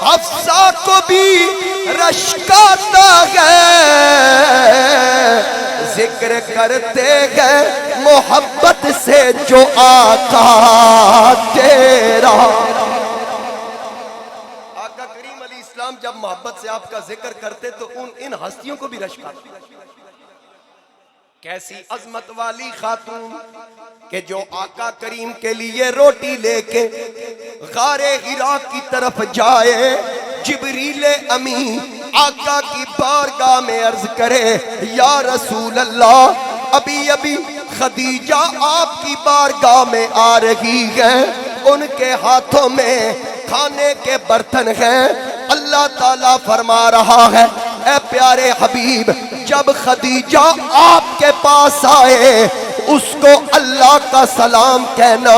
हफ्सा को भी रश्काता है, जिक्र करते हैं मोहब्बत से जो आका तेरा। आका करीम अलैहिस्सलाम जब मोहब्बत से आपका जिक्र करते तो इन हस्तियों को भी रश्काते। कैसी अजमत वाली खातून कि जो आका करीम के लिए रोटी लेके गारे हिरा की तरफ जाए, जिब्रील अमी आका की बारगाह में अर्ज करे, या रसूल अल्लाह, अभी अभी खदीजा आपकी बारगाह में आ रही है, उनके हाथों में खाने के बर्तन हैं। अल्लाह ताला फरमा रहा है, ऐ प्यारे हबीब, जब खदीजा आपके पास आए उसको अल्लाह का सलाम कहना।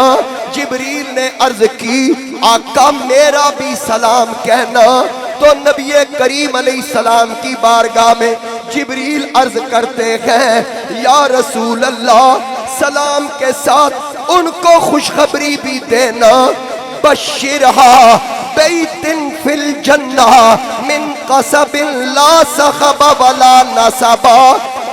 जिब्रील ने अर्ज की, आका मेरा भी सलाम कहना। तो नबी करीम अलैहिस्सलाम की बारगाह में जिब्रील अर्ज करते हैं, या रसूल अल्लाह, सलाम के साथ उनको खुशखबरी भी देना, बशिरहा बैतिन फिल जन्ना मिन कसबिन ला सखबा वला नसबा,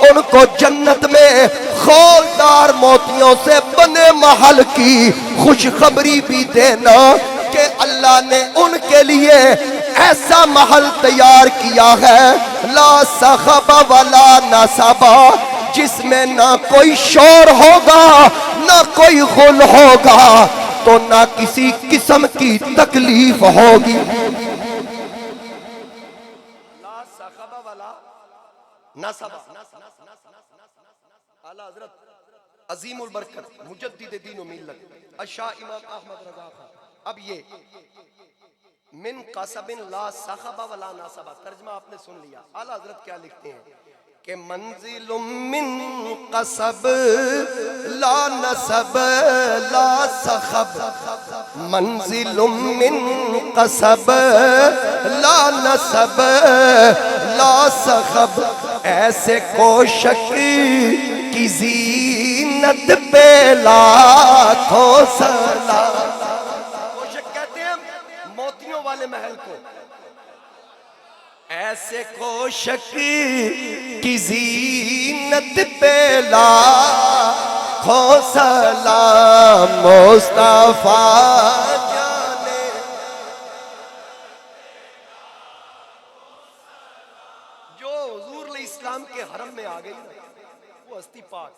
उनको जन्नत में खोलदार मोतियों से बने महल की खुशखबरी भी देना कि अल्लाह ने उनके लिए ऐसा महल तैयार किया है, ला सखबा वला नसबा, जिसमें ना कोई शोर होगा ना कोई गुल होगा, तो ना किसी किस्म की तकलीफ होगी। आला हज़रत अज़ीमुल बरकत मुजद्दिद दीन व मिल्लत अशा इमाम अहमद रज़ा खान। अब ये मिन कसबिन ला सखबा वला नसबा तर्जुमा आपने सुन लिया। आला हज़रत क्या लिखते हैं कि मंजिलुम मिन कसब ला नसब ला सखब, मंजिलुम मिन कसब ला नसब ला सखब, ऐसे कोशक की ज़ीनत पे लाखों सलाम। कोशक कहते हैं मोतियों ऐसे कोशक की ज़ीनत पे लाखों सलाम मुस्तफा जाने। जो हुजूर इस्लाम के हरम में आ गई ना, वो हस्ती पाक,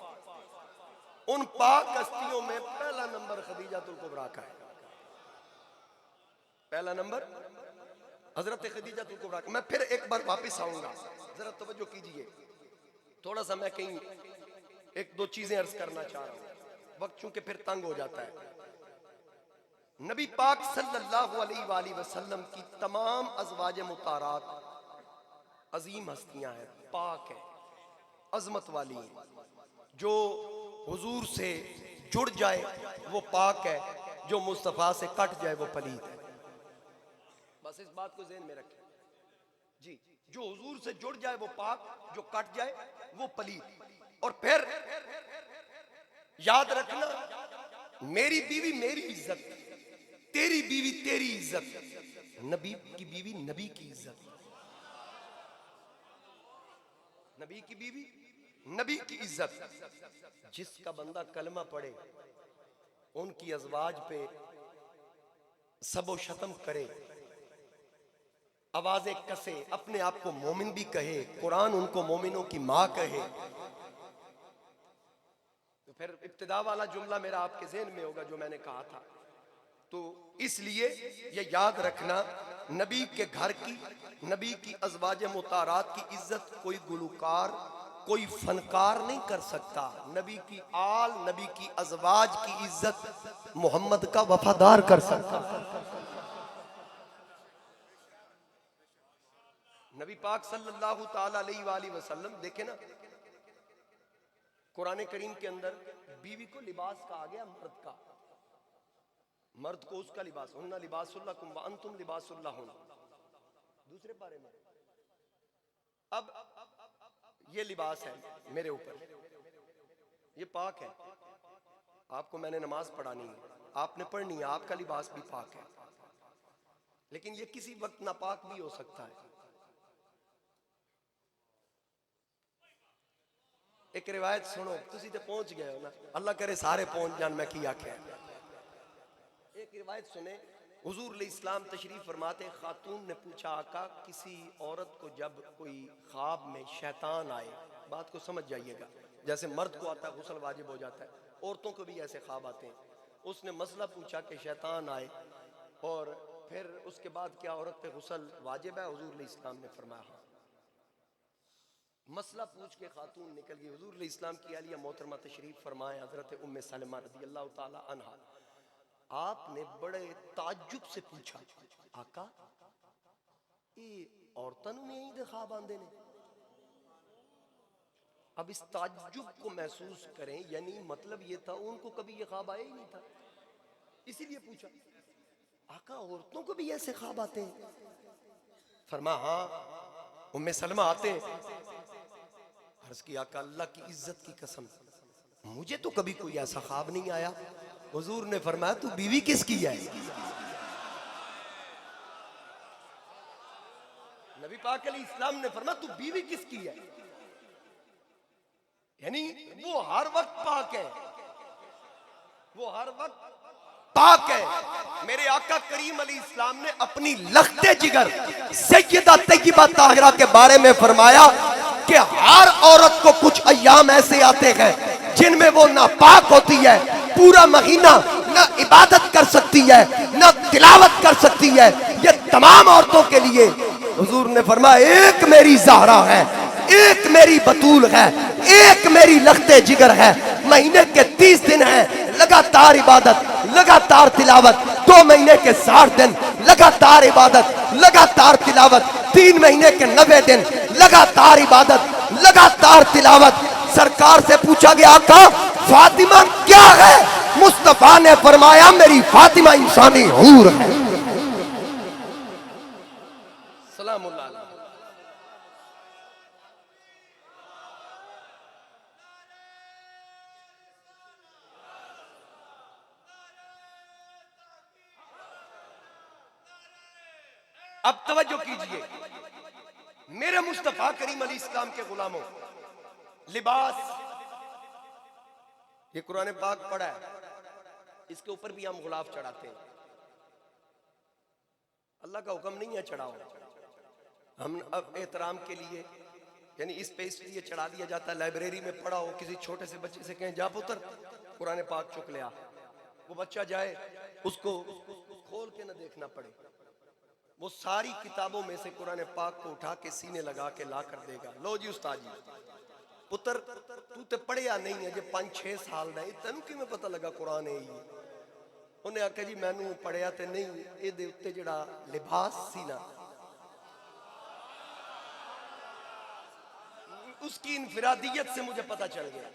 उन पाक हस्तियों में पहला नंबर खदीजातुल कुबरा का है। पहला नंबर हजरत खदीजातुल कुबरा का। मैं फिर एक बार वापस आऊंगा, जरा तवज्जो कीजिए। थोड़ा सा मैं कहीं एक दो चीजें अर्ज करना चाह रहा हूं, वक्त चूंकि फिर तंग हो जाता है। नबी पाक सल्लल्लाहु अलैहि वसल्लम की तमाम अज़वाज मुतारात अजीम हस्तियां हैं, पाक है, अजमत वाली हैं। जो हुजूर से जुड़ जाए वो पाक है, जो मुस्तफ़ा से कट जाए वो पलीद है। बस इस बात को ज़हन में रखें जी। जो हुजूर से जुड़ जाए वो पाक, जो कट जाए वो पलीद। और फिर याद रखना, मेरी बीवी मेरी इज्जत, तेरी बीवी तेरी इज्जत, नबी की बीवी नबी की इज्जत, नबी की बीवी नबी की इज्जत। जिसका बंदा कलमा पढ़े, उनकी अज़वाज पे सबो शतम करे, आवाजें कसे, अपने आप को मोमिन भी कहे, कुरान उनको मोमिनों की माँ कहे, तो फिर इब्तिदा वाला जुमला मेरा आपके ज़हन में होगा जो मैंने कहा था। तो इसलिए ये याद रखना, नबी के घर की, नबी की अज़वाज मुतारात की इज्जत कोई गुलकार, कोई फनकार नहीं कर सकता। नबी की आल, नबी की अज़वाज की इज्जत मोहम्मद का वफादार कर सकता। नबी पाक सल्लल्लाहु ताला अलैहि वसल्लम देखे ना, कुरान करीम के अंदर बीवी को लिबास कहा गया मर्द का, मर्द को उसका लिबास, हुन्ना लिबासुल लकुम व अंतुम लिबासुल लहुन, दूसरे पारे में। अब ये लिबास है मेरे ऊपर, ये पाक है, आपको मैंने नमाज पढ़ानी है, आपने पढ़नी है, आपका लिबास भी पाक है, लेकिन ये किसी वक्त नापाक भी हो सकता है। एक रिवायत सुनो, तुसी तो पहुंच गए हो ना, अल्लाह करे सारे पहुंच जान, मैं की आख्या। एक रिवायत सुने, हुजूर इस्लाम तशरीफ फरमाते, खातून ने पूछा, आका किसी औरत को जब कोई ख्वाब में शैतान आए, बात को समझ जाइएगा, जैसे मर्द को आता है गुस्ल वाजिब हो जाता है, औरतों को भी ऐसे ख्वाब आते हैं। उसने मसला पूछा कि शैतान आए और फिर उसके बाद क्या औरत पे गुस्ल वाजिब है? हुजूर इस्लाम ने फरमाया हाँ। मसला पूछ के खातून निकल गई, हुजूर इस्लाम की आलिया मोहतरमा तशरीफ फरमाए, हजरत उम्मे सलमा रज़ी अल्लाह ताला अन्हा, आपने बड़े ताज्जुब से पूछा, आका ये औरतों में यही ख्वाब आंदे ने? अब इस ताज्जुब को महसूस करें, यानी मतलब ये था उनको कभी ये ख्वाब आया ही नहीं था, इसीलिए पूछा, आका औरतों को भी ऐसे ख्वाब आते हैं? फरमा हाँ उम्मे सलमा आते हैं। अर्ज किया, आका अल्लाह की इज्जत की कसम, मुझे तो कभी कोई ऐसा ख्वाब नहीं आया। हुजूर ने फरमाया, तू बीवी किसकी है? नबी पाक अलैहि इस्लाम ने फरमाया, तू बीवी किसकी है? यानी वो हर वक्त पाक है, वो हर वक्त पाक है। मेरे आका करीम अलैहि इस्लाम ने अपनी लख्ते जिगर सैयदा तय्यबा ताहिरा के बारे में फरमाया कि हर औरत को कुछ अय्याम ऐसे आते हैं जिनमें वो नापाक होती है, पूरा महीना न इबादत कर सकती है न तिलावत कर सकती है। ये तमाम औरतों के लिए हुजूर ने फरमाया, एक मेरी ज़हरा है, एक मेरी बतूल है, एक मेरी लख्ते जिगर है। महीने के 30 दिन है लगातार इबादत, लगातार तिलावत, 2 महीने के 60 दिन लगातार इबादत, लगातार तिलावत, 3 महीने के 90 दिन लगातार इबादत, लगातार तिलावत। सरकार से पूछा गया, आका फातिमा क्या है? मुस्तफा ने फरमाया, मेरी फातिमा इंसानी हूर है। सलामुल्लाह। अब तवज्जो कीजिए, मेरे मुस्तफा करीम अली इस्लाम के गुलामों, लिबास, ये कुरान पाक पढ़ा है, इसके ऊपर भी हम गुलाब चढ़ाते हैं। अल्लाह का हुक्म नहीं है चढ़ाओ, हम अब एहतराम के लिए यानी इस पे इसलिए चढ़ा दिया जाता है। लाइब्रेरी में पढ़ा हो, किसी छोटे से बच्चे से कहें जा पुत्र कुरान पाक चुक ले आ, वो बच्चा जाए, उसको खोल के न देखना पड़े, वो सारी किताबों में से कुरान पाक को उठा के सीने लगा के ला कर देगा। लो जी उस्ताद जी, पुत्र तू तो पढ़िया नहीं है, जो 5-6 साल का तेन कि पता लगा कुरान है ये। उन्हें आख्या जी मैनू पढ़िया तो नहीं, ये उत्ते जिहड़ा लिबास सी ना, उसकी इनफिरादियत से मुझे पता चल गया,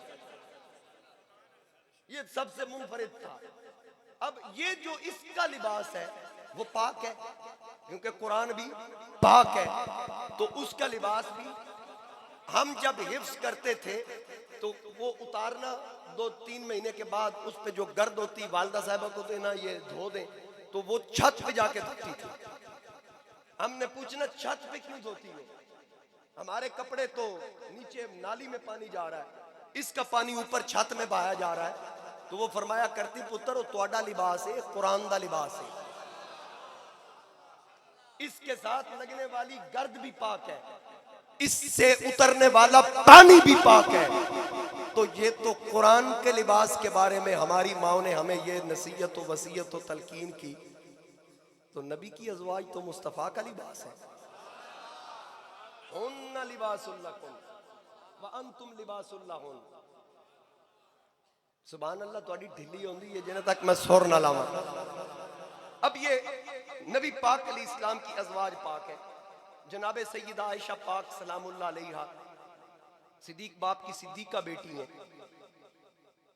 ये सबसे मुनफरिद था। अब ये जो इसका लिबास है वो पाक है, क्योंकि कुरान भी पाक है, तो उसका लिबास भी। हम जब हिफ्ज करते थे तो वो उतारना 2-3 महीने के बाद उस पे जो गर्द होती, वालदा साहिबा को देना ये धो दें, तो वो छत पे जाके धोती थी। हमने पूछना छत पे क्यों धोती हो? हमारे कपड़े तो नीचे नाली में पानी जा रहा है, इसका पानी ऊपर छत में बहाया जा रहा है। तो वो फरमाया करती पुत्र वो तुहाडा लिबास है, कुरान दा लिबास है, इसके साथ लगने वाली गर्द भी पाक है, इससे उतरने वाला पानी भी पाक है। तो ये तो कुरान के लिबास के बारे में हमारी माओ ने हमें ये नसीहत व वसीयत व तलकीन की, तो नबी की अज़वाज तो मुस्तफ़ा का लिबास है। उन्ना लिबासुल लकुम व अंतुम लिबासुल लहुन। सुभान अल्लाह, थोड़ी ढिली होंदी है जिन्हें तक मैं सुर ना लावां। अब ये नबी पाक अली इस्लाम की अज़वाज पाक है। जनाबे सैयदा आयशा पाक सलामुल्लाह अलैहा, सिद्दीक बाप की सिद्दीका बेटी है,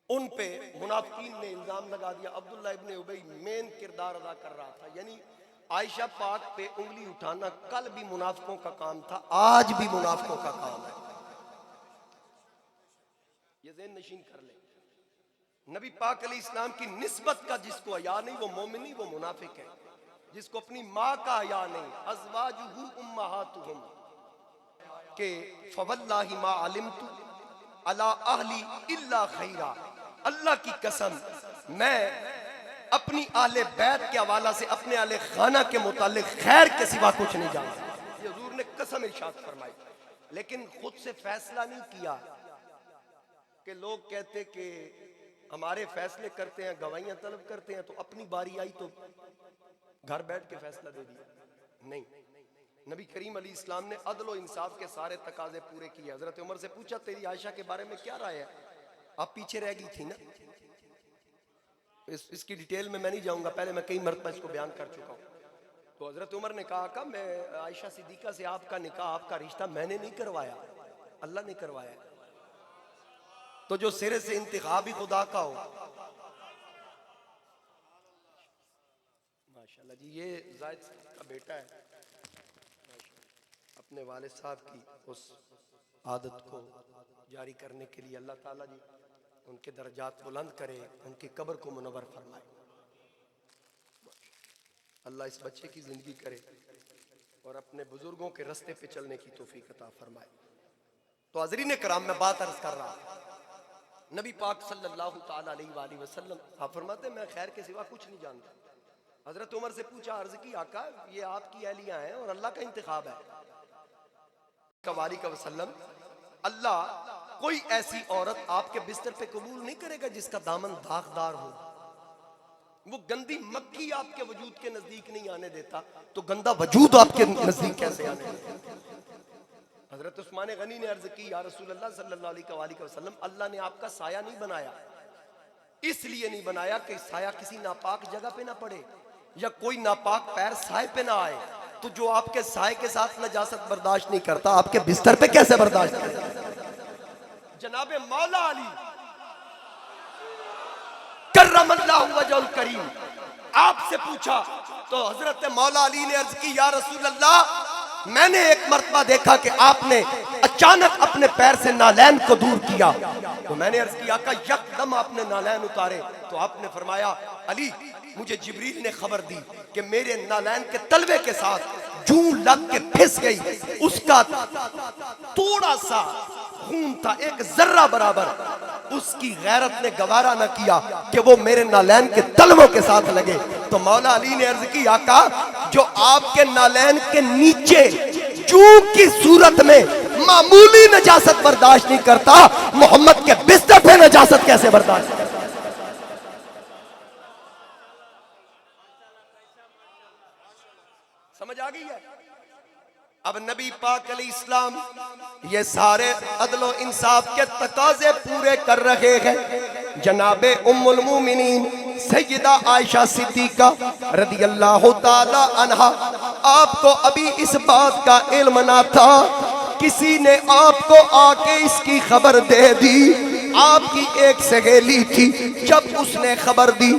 उन पे मुनाफिकीन ने इल्जाम लगा दिया। अब्दुल्ला इब्ने उबई मेन किरदार अदा कर रहा था, यानी आयशा पाक पे उंगली उठाना कल भी मुनाफिकों का काम था, आज भी मुनाफिकों का काम है। ये ज़हन नशीन कर ले। नबी पाक अली इस्लाम की निस्बत का जिसको हया नहीं वो मोमिन नहीं, वो मुनाफिक है। जिसको अपनी माँ का हया नहीं, अज़वाजुहु उम्महातुहुम के फवल्लाहि मा अलिमतु अला अहली इल्ला खैरा। अल्लाह की कसम, मैं अपनी आले बैत के हवाला से अपने आले खाना के मुतालिक खैर के सिवा कुछ नहीं जानता। ये हुजूर ने कसम इरशाद फरमाई, लेकिन खुद से फैसला नहीं किया कि लोग कहते कि हमारे फैसले करते हैं, गवाहियां तलब करते हैं, तो अपनी बारी आई तो घर बैठ के फैसला दे दिया। नहीं, नबी करीम अली इस्लाम ने अदल और इंसाफ के सारे तकाजे पूरे किए। हजरत उमर से पूछा तेरी आयशा के बारे में क्या राय है, आप पीछे रह गई थी ना। इसकी डिटेल में मैं नहीं जाऊंगा, पहले मैं कई मरतबा इसको बयान कर चुका हूँ। तो हजरत उमर ने कहा कि मैं आयशा सिद्दीका से आपका निकाह, आपका रिश्ता मैंने नहीं करवाया, अल्लाह ने करवाया। तो जो सिरे से इंतखाब ही खुदा का हो। माशाल्लाह जी, ये जायद का बेटा है, अपने वालिद साहब की उस आदत को जारी करने के लिए अल्लाह ताला जी उनके दर्जात बुलंद करे, उनकी कब्र को मुनव्वर फरमाए। अल्लाह इस बच्चे की जिंदगी करे और अपने बुजुर्गों के रास्ते पे चलने की तौफीक अता फरमाए। तो हज़रीन कराम, मैं बात अर्ज कर रहा, नबी पाक सल्लल्लाहु ताला अलैहि वसल्लम आप फरमाते मैं खैर के सिवा कुछ नहीं जानता। हजरत उमर से पूछा, अर्ज की आका ये आपकी अहलियां हैं और अल्लाह का इंतखाब है। कवाली का वसल्लम, अल्लाह कोई ऐसी औरत आपके बिस्तर पे कबूल नहीं करेगा जिसका दामन दागदार हो। वो गंदी मक्खी आपके वजूद के नजदीक नहीं आने देता, तो गंदा वजूद आपके नजदीक कैसे आने देता। हजरत उस्मान गनी ने अर्ज की, या रसूल अल्लाह सल्लल्लाहु अलैहि वसल्लम, अल्लाह ने आपका साया नहीं बनाया, इसलिए नहीं बनाया कि साया किसी नापाक जगह पे ना पड़े या कोई नापाक पैर साए पे ना आए। तो जो आपके साए के साथ नजासत बर्दाश्त नहीं करता, आपके बिस्तर पे कैसे बर्दाश्त करेगा। जनाबे मौला अली कर्रमल्लाहु वजहुल करीम आपसे पूछा, तो हजरत मौला अली ने अर्ज की, या रसूल अल्लाह, मैंने एक मर्तबा देखा कि आपने अचानक अपने पैर से नालैन को दूर किया। तो मैंने अर्ज किया कि यकदम आपने नालैन उतारे। तो आपने फरमाया, अली, मुझे जिब्रील ने खबर दी कि मेरे नालैन के तलवे के साथ जूं लग के फिस गई, उसका थोड़ा सा खून था, एक जर्रा बराबर, उसकी गैरत ने गवारा न किया कि वो मेरे नालैन के तलवों के साथ लगे। तो मौला अली ने अर्ज की, आका जो आपके नालैन के नीचे जूं की सूरत में मामूली नजासत बर्दाश्त नहीं करता, मोहम्मद के बिस्तर पे नजासत कैसे बर्दाश्त करता? समझ आ गई है? अब नबी पाक अलैहिस्सलाम ये सारे अदलो इंसाफ के तकाजे पूरे कर रहे हैं। जनाबे उम्मुल मोमिनीन सैयदा आयशा सिद्दीका रदियल्लाहु ताला अन्हा, आपको अभी इस बात का इल्म ना था, किसी ने आपको आके इसकी खबर दे दी। आपकी एक सहेली थी, जब उसने खबर दी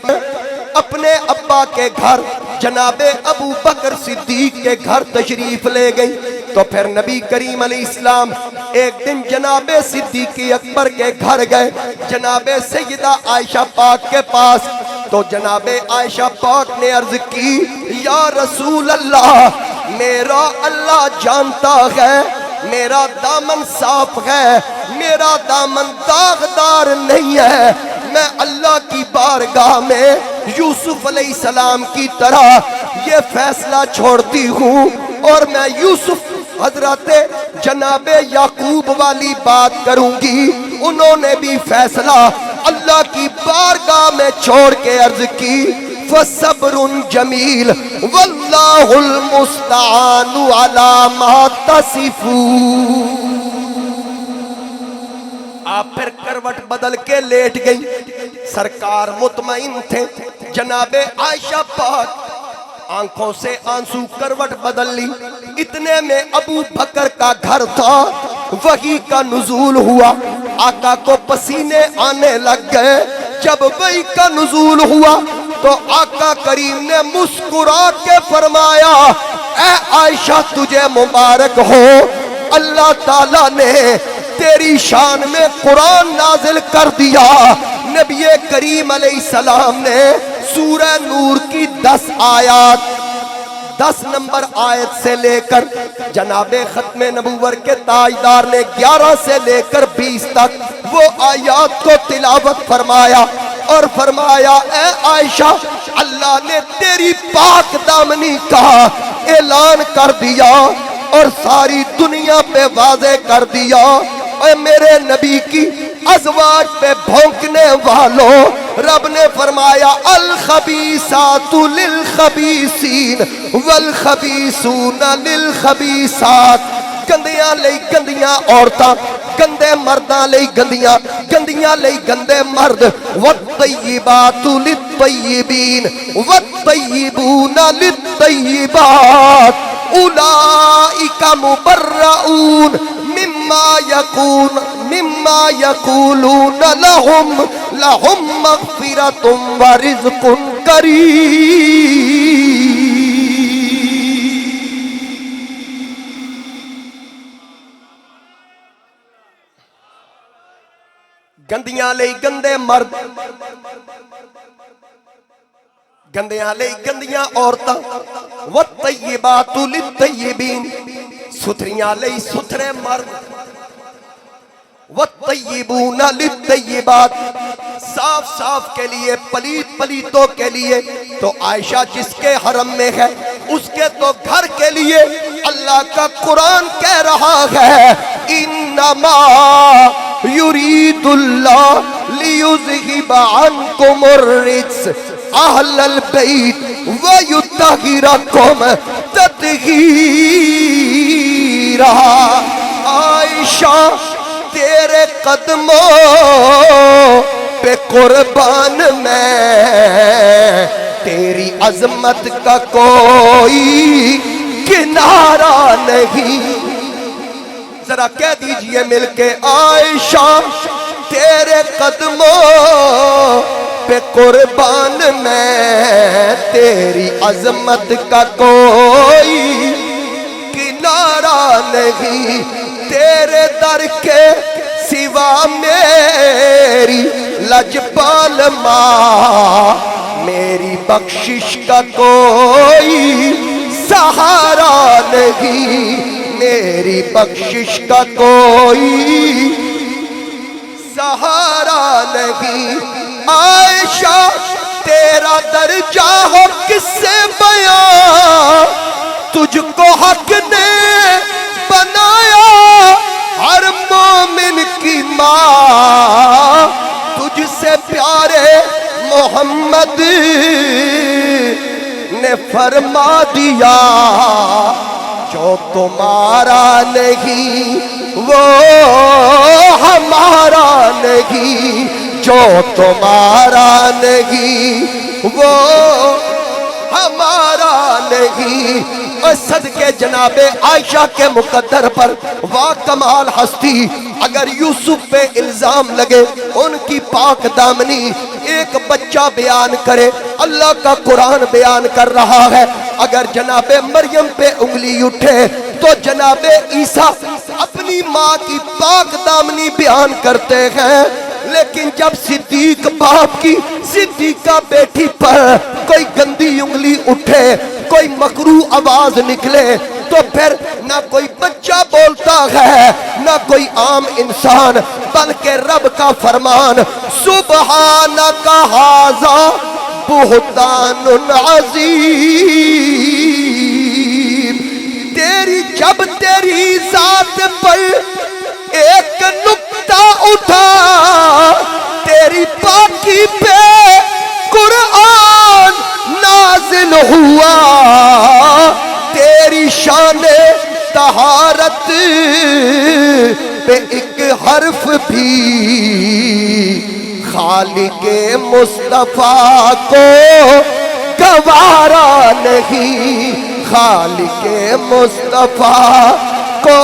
अपने अब्बा के घर जनाबे अबू बकर सिद्दीक के घर तशरीफ ले गई। तो फिर नबी करीम अलैहिस्सलाम एक दिन जनाबे सिद्दीक अकबर के घर गए, जनाबे सैयदा आयशा पाक के पास। तो जनाबे आयशा पाक ने अर्ज की, या रसूल अल्लाह, मेरा अल्लाह जानता है मेरा दामन साफ है, मेरा दामन दागदार नहीं है, मैं अल्लाह की बारगाह में यूसुफ अलैहिस्सलाम की तरह ये फैसला छोड़ती हूँ और मैं यूसुफ हजरते जनाबे याकूब वाली बात करूंगी। उन्होंने भी फैसला अल्लाह की बारगाह में छोड़ के अर्ज की, फसब्रुन जमील वल्लाहुल मुस्तआनु अला मा तसिफून। आप फिर करवट बदल के लेट गई। सरकार मुतमईन थे, जनाबे आयशा पाक आंखों से आंसू करवट बदल ली। इतने में अबू बकर का घर था, वही का नुज़ूल हुआ, आका को पसीने आने लग गए। जब वही का नुज़ूल हुआ तो आका करीम ने मुस्कुरा के फरमाया, ऐ आयशा तुझे मुबारक हो, अल्लाह ताला ने तेरी शान में कुरान नाजिल कर दिया। नबी करीम अलैहिस्सलाम ने सूरह नूर की 10 आयत, 10 नंबर आयत से लेकर जनाबे खत्मे नबूवर के ताजदार ने 11 से लेकर 20 तक वो आयत को तिलावत फरमाया और फरमाया, ए आयशा, अल्लाह ने तेरी पाक दामनी का ऐलान कर दिया और सारी दुनिया पे वाज़े कर दिया। और मेरे नबी की अज़वाज पे भौंकने वालों, रब ने फरमाया, अल खबीसातु लिल खबीसीन वल खबीसून लिल खबीसात। गंदियां लई गंदियां औरतां, गंदे मर्दां लई गंदियां, गंदियां लई गंदे मर्द। वत्तय्यिबातु लित्तय्यिबीन वत्तय्यिबून लित्तय्यिबात। उलाइका मुबर्रऊन मिम्मा यकूलून लहुम मग़फ़िरतुम व रिज़्क़ुन करीम। गंदियां लई गंदे मर्द, गंदियां लई गंदियां औरतां, वत्तय्यिबातु लित्तय्यिबीन, सुथरियां लई सुथरे मर्द, वत्तय्यिबून लित्तय्यिबात, साफ साफ के लिए, पलीत पलीतों के लिए। तो आयशा जिसके हरम में है उसके तो घर के लिए अल्लाह का कुरान कह रहा है, इन्नमा युरीदुल्लाह लियुज़हिबा अन्कुमुर रिज्स अहलल बैत व युत्तहिरकुम तत्हीरा। आयशा तेरे कदमों पे कुर्बान मैं, तेरी अजमत का कोई किनारा नहीं। जरा कह दीजिए मिलके, आयशा तेरे कदमों पे कुर्बान मैं, तेरी अजमत का कोई किनारा नहीं। तेरे दर के सिवा मेरी लजपाल माँ, मेरी बख्शिश का कोई सहारा नहीं, मेरी बख्शिश का कोई सहारा नहीं। आयशा तेरा दर्जा हो किससे बयां, तुझको हक ने बनाया हर मोमिन की माँ। तुझसे प्यारे मोहम्मद ने फरमा दिया, जो तुम्हारा नहीं वो हमारा नहीं, जो तुम्हारा नहीं वो हमारा नहीं। और सदके जनाबे आयशा के मुकद्दर पर वाह कमाल हस्ती, अगर यूसुफ पे इल्जाम लगे उनकी पाक दामनी एक बच्चा बयान करे, अल्लाह का कुरान बयान कर रहा है। अगर जनाबे मरियम पे उंगली उठे तो जनाबे ईसा अपनी माँ की पाक दामनी बयान करते हैं। लेकिन जब सिद्दीक बाप की सिद्दीका बेटी पर कोई गंदी उंगली उठे, कोई मकरू आवाज निकले, तो फिर ना कोई बच्चा बोलता है ना कोई आम इंसान, बल्कि रब का फरमान सुबहानका हाज़ा बुहतानुन अज़ीम। तेरी जब तेरी जात पर एक नुक्ता उठा, तेरी पाकी पे कुरान नाजिल हुआ, तेरी शाने तहारत पे एक हर्फ भी खालिके मुस्तफा को गवारा नहीं, खालिके मुस्तफा को।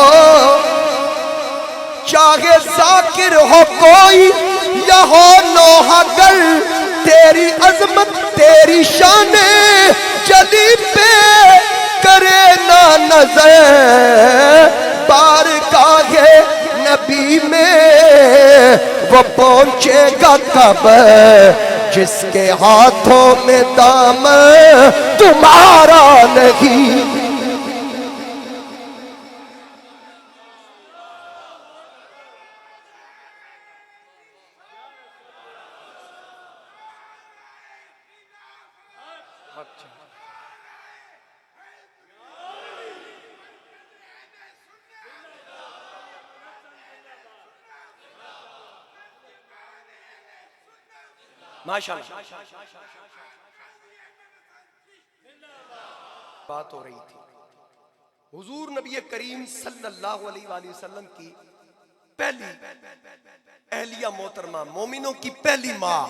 चाहे जाकिर हो कोई या हो नौहागर, तेरी अजमत तेरी शाने जली पे करे ना नजर। बारगाहे नबी में वो पहुंचेगा कब, जिसके हाथों में दामन तुम्हारा नहीं। माशाअल्लाह बात हो रही थी हुजूर नबी करीम सल्लल्लाहु अलैहि वसल्लम की पहली अहलिया मोहतरमा, मोमिनों की पहली माँ।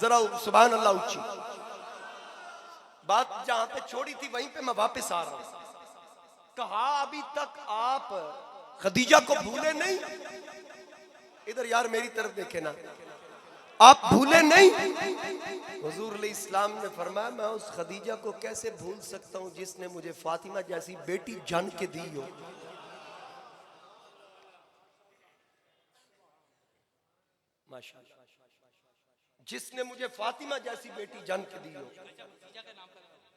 जरा सुभान अल्लाह उच्ची। बात जहां पे छोड़ी थी वहीं पे मैं वापस आ रहा हूं। कहा अभी तक आप खदीजा को भूले नहीं। इधर यार मेरी तरफ देखे ना, आप भूले नहीं। हुजूर अलैहिस्सलाम ने फरमाया, मैं उस खदीजा को कैसे भूल सकता हूं जिसने मुझे फातिमा जैसी बेटी जान के दी हो। माशाअल्लाह, जिसने मुझे फातिमा जैसी बेटी जान के दी हो।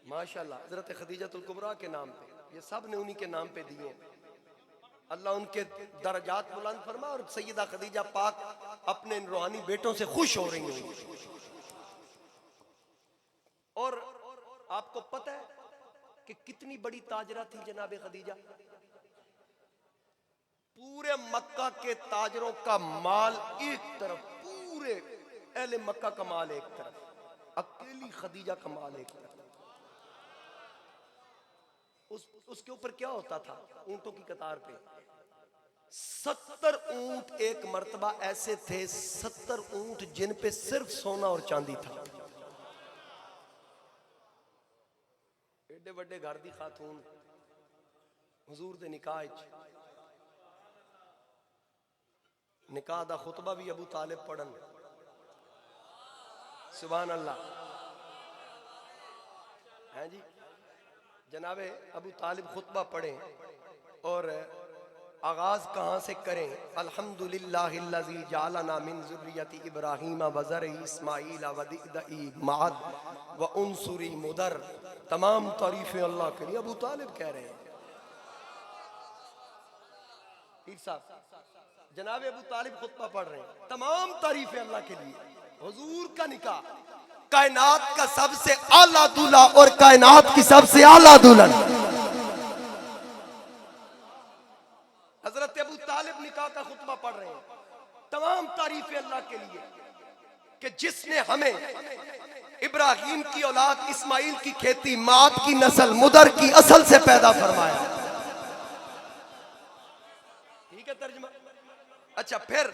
माशाअल्लाह, हजरत खदीजतुल कुबरा के नाम पे, ये सब ने उन्हीं के नाम पे दिए। अल्लाह उनके दरजात बुलंद फरमा। और सैयदा खदीजा पाक अपने रूहानी बेटों से खुश हो रही हैं। और आपको पता है कि कितनी बड़ी ताजरा थी जनाबे खदीजा। पूरे मक्का के ताजरों का माल एक तरफ, पूरे अहले मक्का का माल एक तरफ, अकेली खदीजा का माल एक तरफ। उसके ऊपर क्या होता था? ऊंटों की कतार पे 70 ऊंट एक मर्तबा ऐसे थे, 70 ऊंट जिन पे सिर्फ सोना और चांदी था। एडे बड़े घर दी खातून हुजूर दे निकाह दा खुतबा भी अबू तालिब पढ़न। सुभान अल्लाह है जी। जनाबे अबू तालिब खुतबा पढ़े और आगाज कहाँ से करें? अल्हम्दुलिल्लाहिल्लज़ी जालना मिन ज़ुर्रियति इब्राहीम व ज़रई इस्माईल व दिदई मअद व उनसुरी मुदर। तमाम तारीफें अल्लाह के लिए। अबू तालिब कह रहे हैं, पीर साहब जनाब अबू तालिब खुतबा पढ़ रहे हैं, तमाम तारीफें अल्लाह के लिए। हुजूर का निकाह कायनात का सबसे आला दूल्हा और कायनात की सबसे आला दुल्हन हजरत अबू तालिब निकाह का खुतबा पढ़ रहे हैं। तमाम तारीफें अल्लाह के लिए कि जिसने हमें इब्राहीम की औलाद इस्माइल की खेती, मात की नस्ल, मुदर की असल से पैदा फरमाया। ठीक है तर्जुमा। अच्छा फिर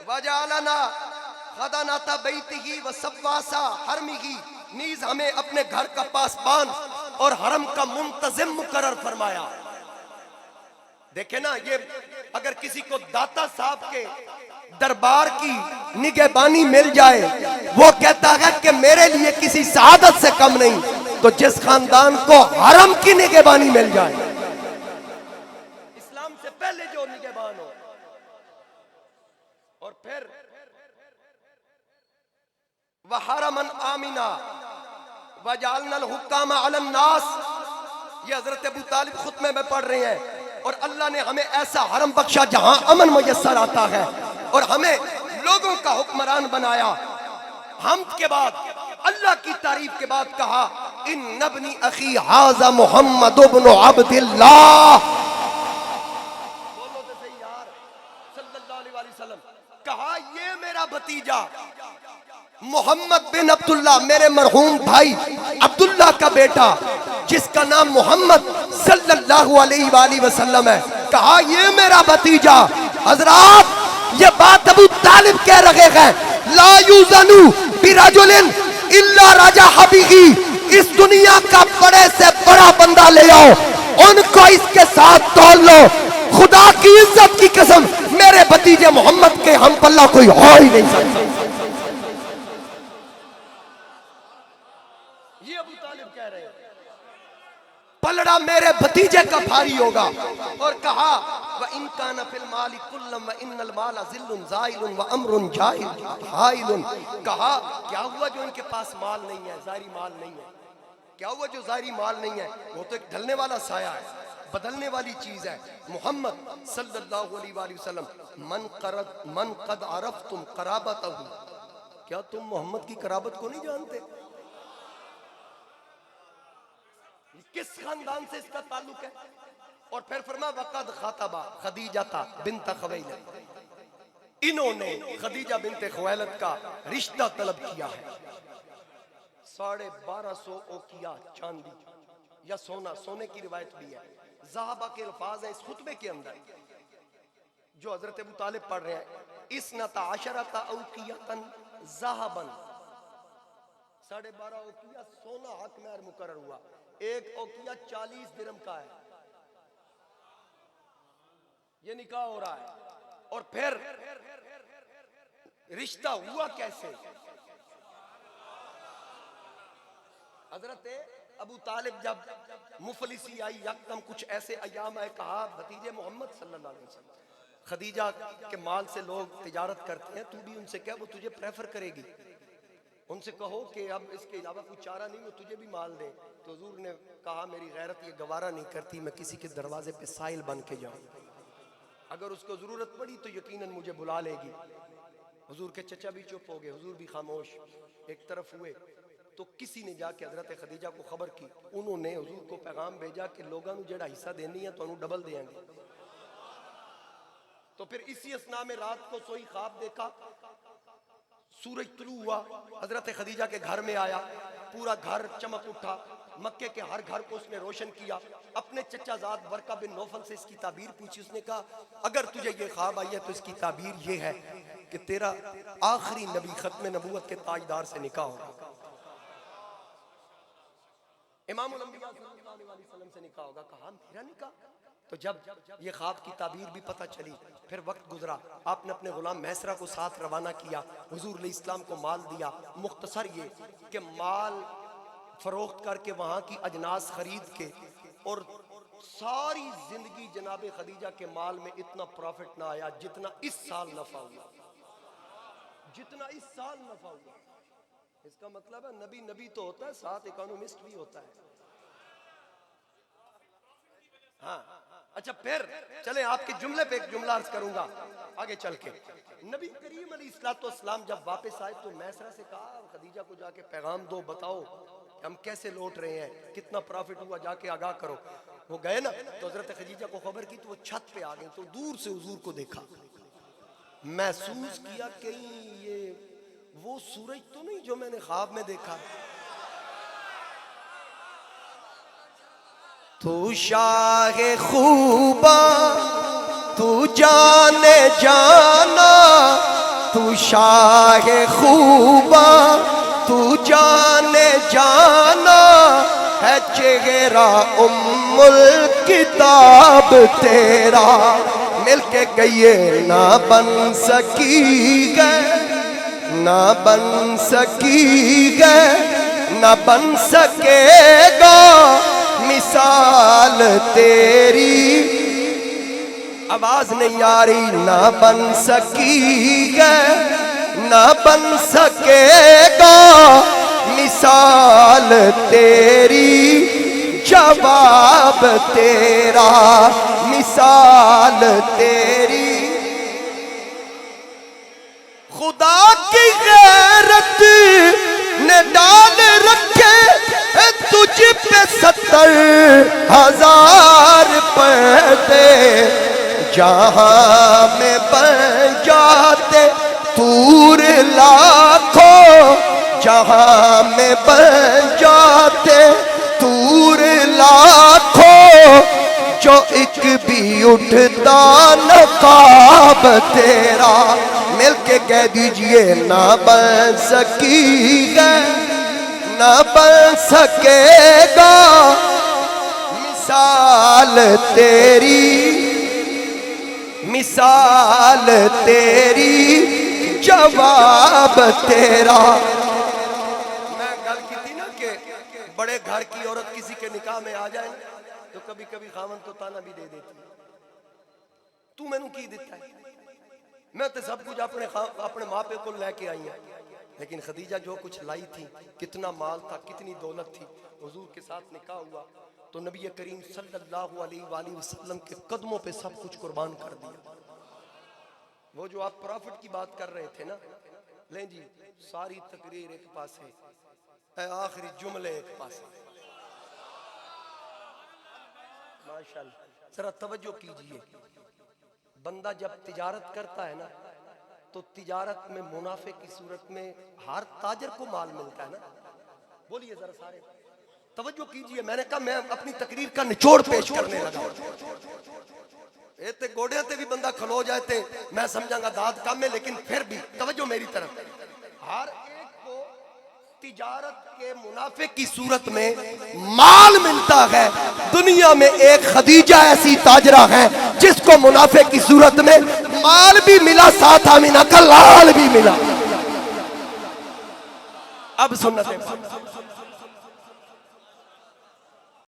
वजालना खदानाता बैतिही व सब्वासा हरमिही, नीज हमें अपने घर का पासबान और हरम का मुंतजिम मुकर्रर फरमाया। देखे ना, ये अगर किसी को दाता साहब के दरबार की निगहबानी मिल जाए, वो कहता है कि मेरे लिए किसी सआदत से कम नहीं। तो जिस खानदान को हरम की निगहबानी मिल जाए, इस्लाम से पहले जो निगहबान हो, और फिर वहरमन आमिना वजालनल हुक्कामा अलन नास, ये हजरत अबू तालिब खुतबे में पढ़ रहे हैं। और अल्लाह ने हमें ऐसा हरम बख्शा जहां अमन मुयस्सर आता है, और हमें लोगों का हुक्मरान बनाया। हमद के बाद, अल्लाह की तारीफ के बाद कहा, इन नबनी अखी हाजा मोहम्मद इब्न अब्दुल्लाह, बोलो तो सही यार, सल्लल्लाहु अलैहि वसल्लम। कहा ये मेरा भतीजा मोहम्मद बिन अब्दुल्ला, मेरे मरहूम भाई अब्दुल्ला का बेटा जिसका नाम मोहम्मद सल्लल्लाहु अलैहि वसल्लम है। कहा ये मेरा भतीजा। हजरात ये बात अबू तालिब कह रहे हैं, ला युज़नु बिरजुलिन इल्ला राजा हबीही, इस दुनिया का बड़े से बड़ा बंदा ले आओ, उनको इसके साथ तोल लो। खुदा की इज्जत की कसम, मेरे भतीजे मोहम्मद के हम पल्ला कोई हो ही नहीं सकता। ये अबू तालिब कह रहे हैं, पलड़ा मेरे भतीजे का भारी होगा। और कहा व इनकान फिल माली कुल्लम व इन्नल माला जिल्लुन ज़ाइलुन व अम्रुन जाहिलुन। कहा क्या हुआ जो इनके पास माल नहीं है, ज़ाहिरी माल नहीं है? क्या हुआ जो ज़ाहिरी माल नहीं है? वो तो एक ढलने वाला साया है, बदलने वाली चीज है। मोहम्मद सल्लल्लाहु अलैहि वसल्लम, मन कद अरफ्तुम कराबतहु, क्या तुम मोहम्मद की कराबत को नहीं जानते? किस खानदान से इसका ताल्लुक है? और फिर फरमा वक़द ख़तबा खदीजाता बिन्त ख़ुवैलद, इन्होंने खदीजा बिन्त ख़ुवैलद का रिश्ता तलब किया है। 1250 ओकिया चांदी या सोना, सोने की रिवायत भी है। ज़हाबा के अल्फाज है इस खुतबे के अंदर जो हजरत अबू तालिब पढ़ रहे हैं। इसनता अशरता औकियतन ज़हाबन, 12.5 ओकिया सोना हक में मुकर्रर हुआ। एक ओकिया 40 दिरहम का है। ये निकाह हो रहा है। और फिर रिश्ता हुआ कैसे? हजरत अबू तालिब जब मुफलिसी आई यकदम, कुछ ऐसे अयाम आए, कहा भतीजे मोहम्मद सल्लल्लाहु अलैहि वसल्लम, खदीजा के माल से लोग तिजारत करते हैं, तू भी उनसे कह, वो तुझे प्रेफर करेगी। उनसे कहो कि अब इसके अलावा कुछ चारा नहीं, वो तुझे भी माल दे। तो हुजूर ने कहा मेरी गैरत ये गवारा नहीं करती, मैं किसी के दरवाजे पे साइल बन के जाऊं, अगर उसको जरूरत पड़ी तो यकीनन मुझे बुला लेगी। हुजूर के चचा भी चुप हो गए, हुजूर भी खामोश एक तरफ हुए। तो किसी ने जाके हजरत खदीजा को खबर की, उन्होंने हुजूर को पैगाम भेजा कि लोगों को जेड़ा हिस्सा देनी है तो डबल देंगे। तो फिर इसी असना में रात को सोई ख्वाब देखा, सूरज तुलू हुआ, हजरत खदीजा के घर में आया, पूरा घर चमक उठा, मक्के के हर घर को उसने रोशन किया। अपने चचाजाद वर्का बिन नौफल से इसकी ताबीर पूछी। उसने कहा अगर तुझे ये ख्वाब आई है तो इसकी ताबीर ये है कि तेरा आखिरी नबी खत्म नबूवत के ताजदार से निकाह होगा, इमामुल अंबिया सल्लल्लाहु अलैहि वसल्लम से निकाह होगा। कहा मेरा निकाह? तो जब ये ख्वाब की ताबीर भी पता चली, फिर वक्त गुजरा, आपने अपने गुलाम मैसरा को साथ रवाना किया, हुजूर ने इस्लाम को माल दिया। मुख्तसर ये कि माल फरोख्त करके वहाँ की अजनास खरीद के और सारी जिंदगी जनाबे खदीजा के माल में इतना प्रॉफिट ना आया जितना इस साल नफा हुआ, जितना इस साल नफा हुआ। इसका मतलब है नबी नबी तो होता है, साथ इकोनॉमिस्ट भी होता है। हाँ अच्छा, फिर चले आपके जुमले पे एक जुमला अर्ज करूंगा आगे चल के। नबी करीम अलैहिस्सलाम जब वापस आए तो मैसरा से कहा खदीजा को जाके पैगाम दो, बताओ कि हम कैसे लौट रहे हैं, कितना प्रॉफिट हुआ, जाके आगाह करो। वो गए ना तो हजरत खदीजा को खबर की तो वो छत पे आ गए, तो दूर से हुजूर को देखा, महसूस किया कहीं ये वो सूरज तो नहीं जो मैंने ख्वाब में देखा। तू शाहे खूबा तू जाने जाना, तू शाहे खूबा तू जाने जाना, है चेहरा उम्मुल किताब तेरा, मिलके गए ना बन सकी गए, ना बन सकी गए, ना बन सकेगा मिसाल तेरी। आवाज नहीं आ रही। ना बन सकी गए, ना बन सकेगा मिसाल तेरी, जवाब तेरा मिसाल तेरी। खुदा की गैरत ने डाल रखे तुझ पे 70,000 पर्दे, जहां में बन जाते तूर लाखों, जहां में बन जाते तूर लाखों, जो एक भी उठता नकाब तेरा, मिलके कह दीजिए ना बन सकी गए, ना बन सकेगा मिसाल तेरी, मिसाल तेरी, जवाब तेरा। मैं गल की थी ना कि बड़े घर की औरत किसी के निकाह में आ जाए तो कभी कभी खावन तो ताना भी दे देती, तू मैनू की दिता है, मैं तो सब कुछ अपने माँ पे को लेके आई है। लेकिन खदीजा जो कुछ लाई थी, कितना माल था, कितनी दौलत थी, हुजूर के साथ निकाह हुआ तो नबी करीम सल्लल्लाहु अलैहि वसल्लम के कदमों पे सब कुछ कुर्बान कर दिया। वो जो आप प्रॉफिट की बात कर रहे थे ना, लें जी सारी तकरीर एक पास है, आखिरी जुमले एक पास है। माशाअल्लाह, जरा तवज्जो कीजिए। बंदा जब तिजारत करता है ना तो तिजारत में मुनाफे की सूरत में हर ताजर को माल मिलता है ना। बोलिए जरा सारे तवज्जो कीजिए। मैंने कहा मैं अपनी तकरीर का निचोड़ पेश करने लगा। ये ते गोड़े ते भी बंदा खलो जाए थे मैं समझांगा दाद कम है, लेकिन फिर भी तवज्जो मेरी तरफ। हर एक को तिजारत के मुनाफे की सूरत में माल मिलता है। दुनिया में एक खदीजा ऐसी ताजरा है जिसको मुनाफे की सूरत में माल भी मिला, साथ आमीना का लाल भी मिला। अब सुन्नत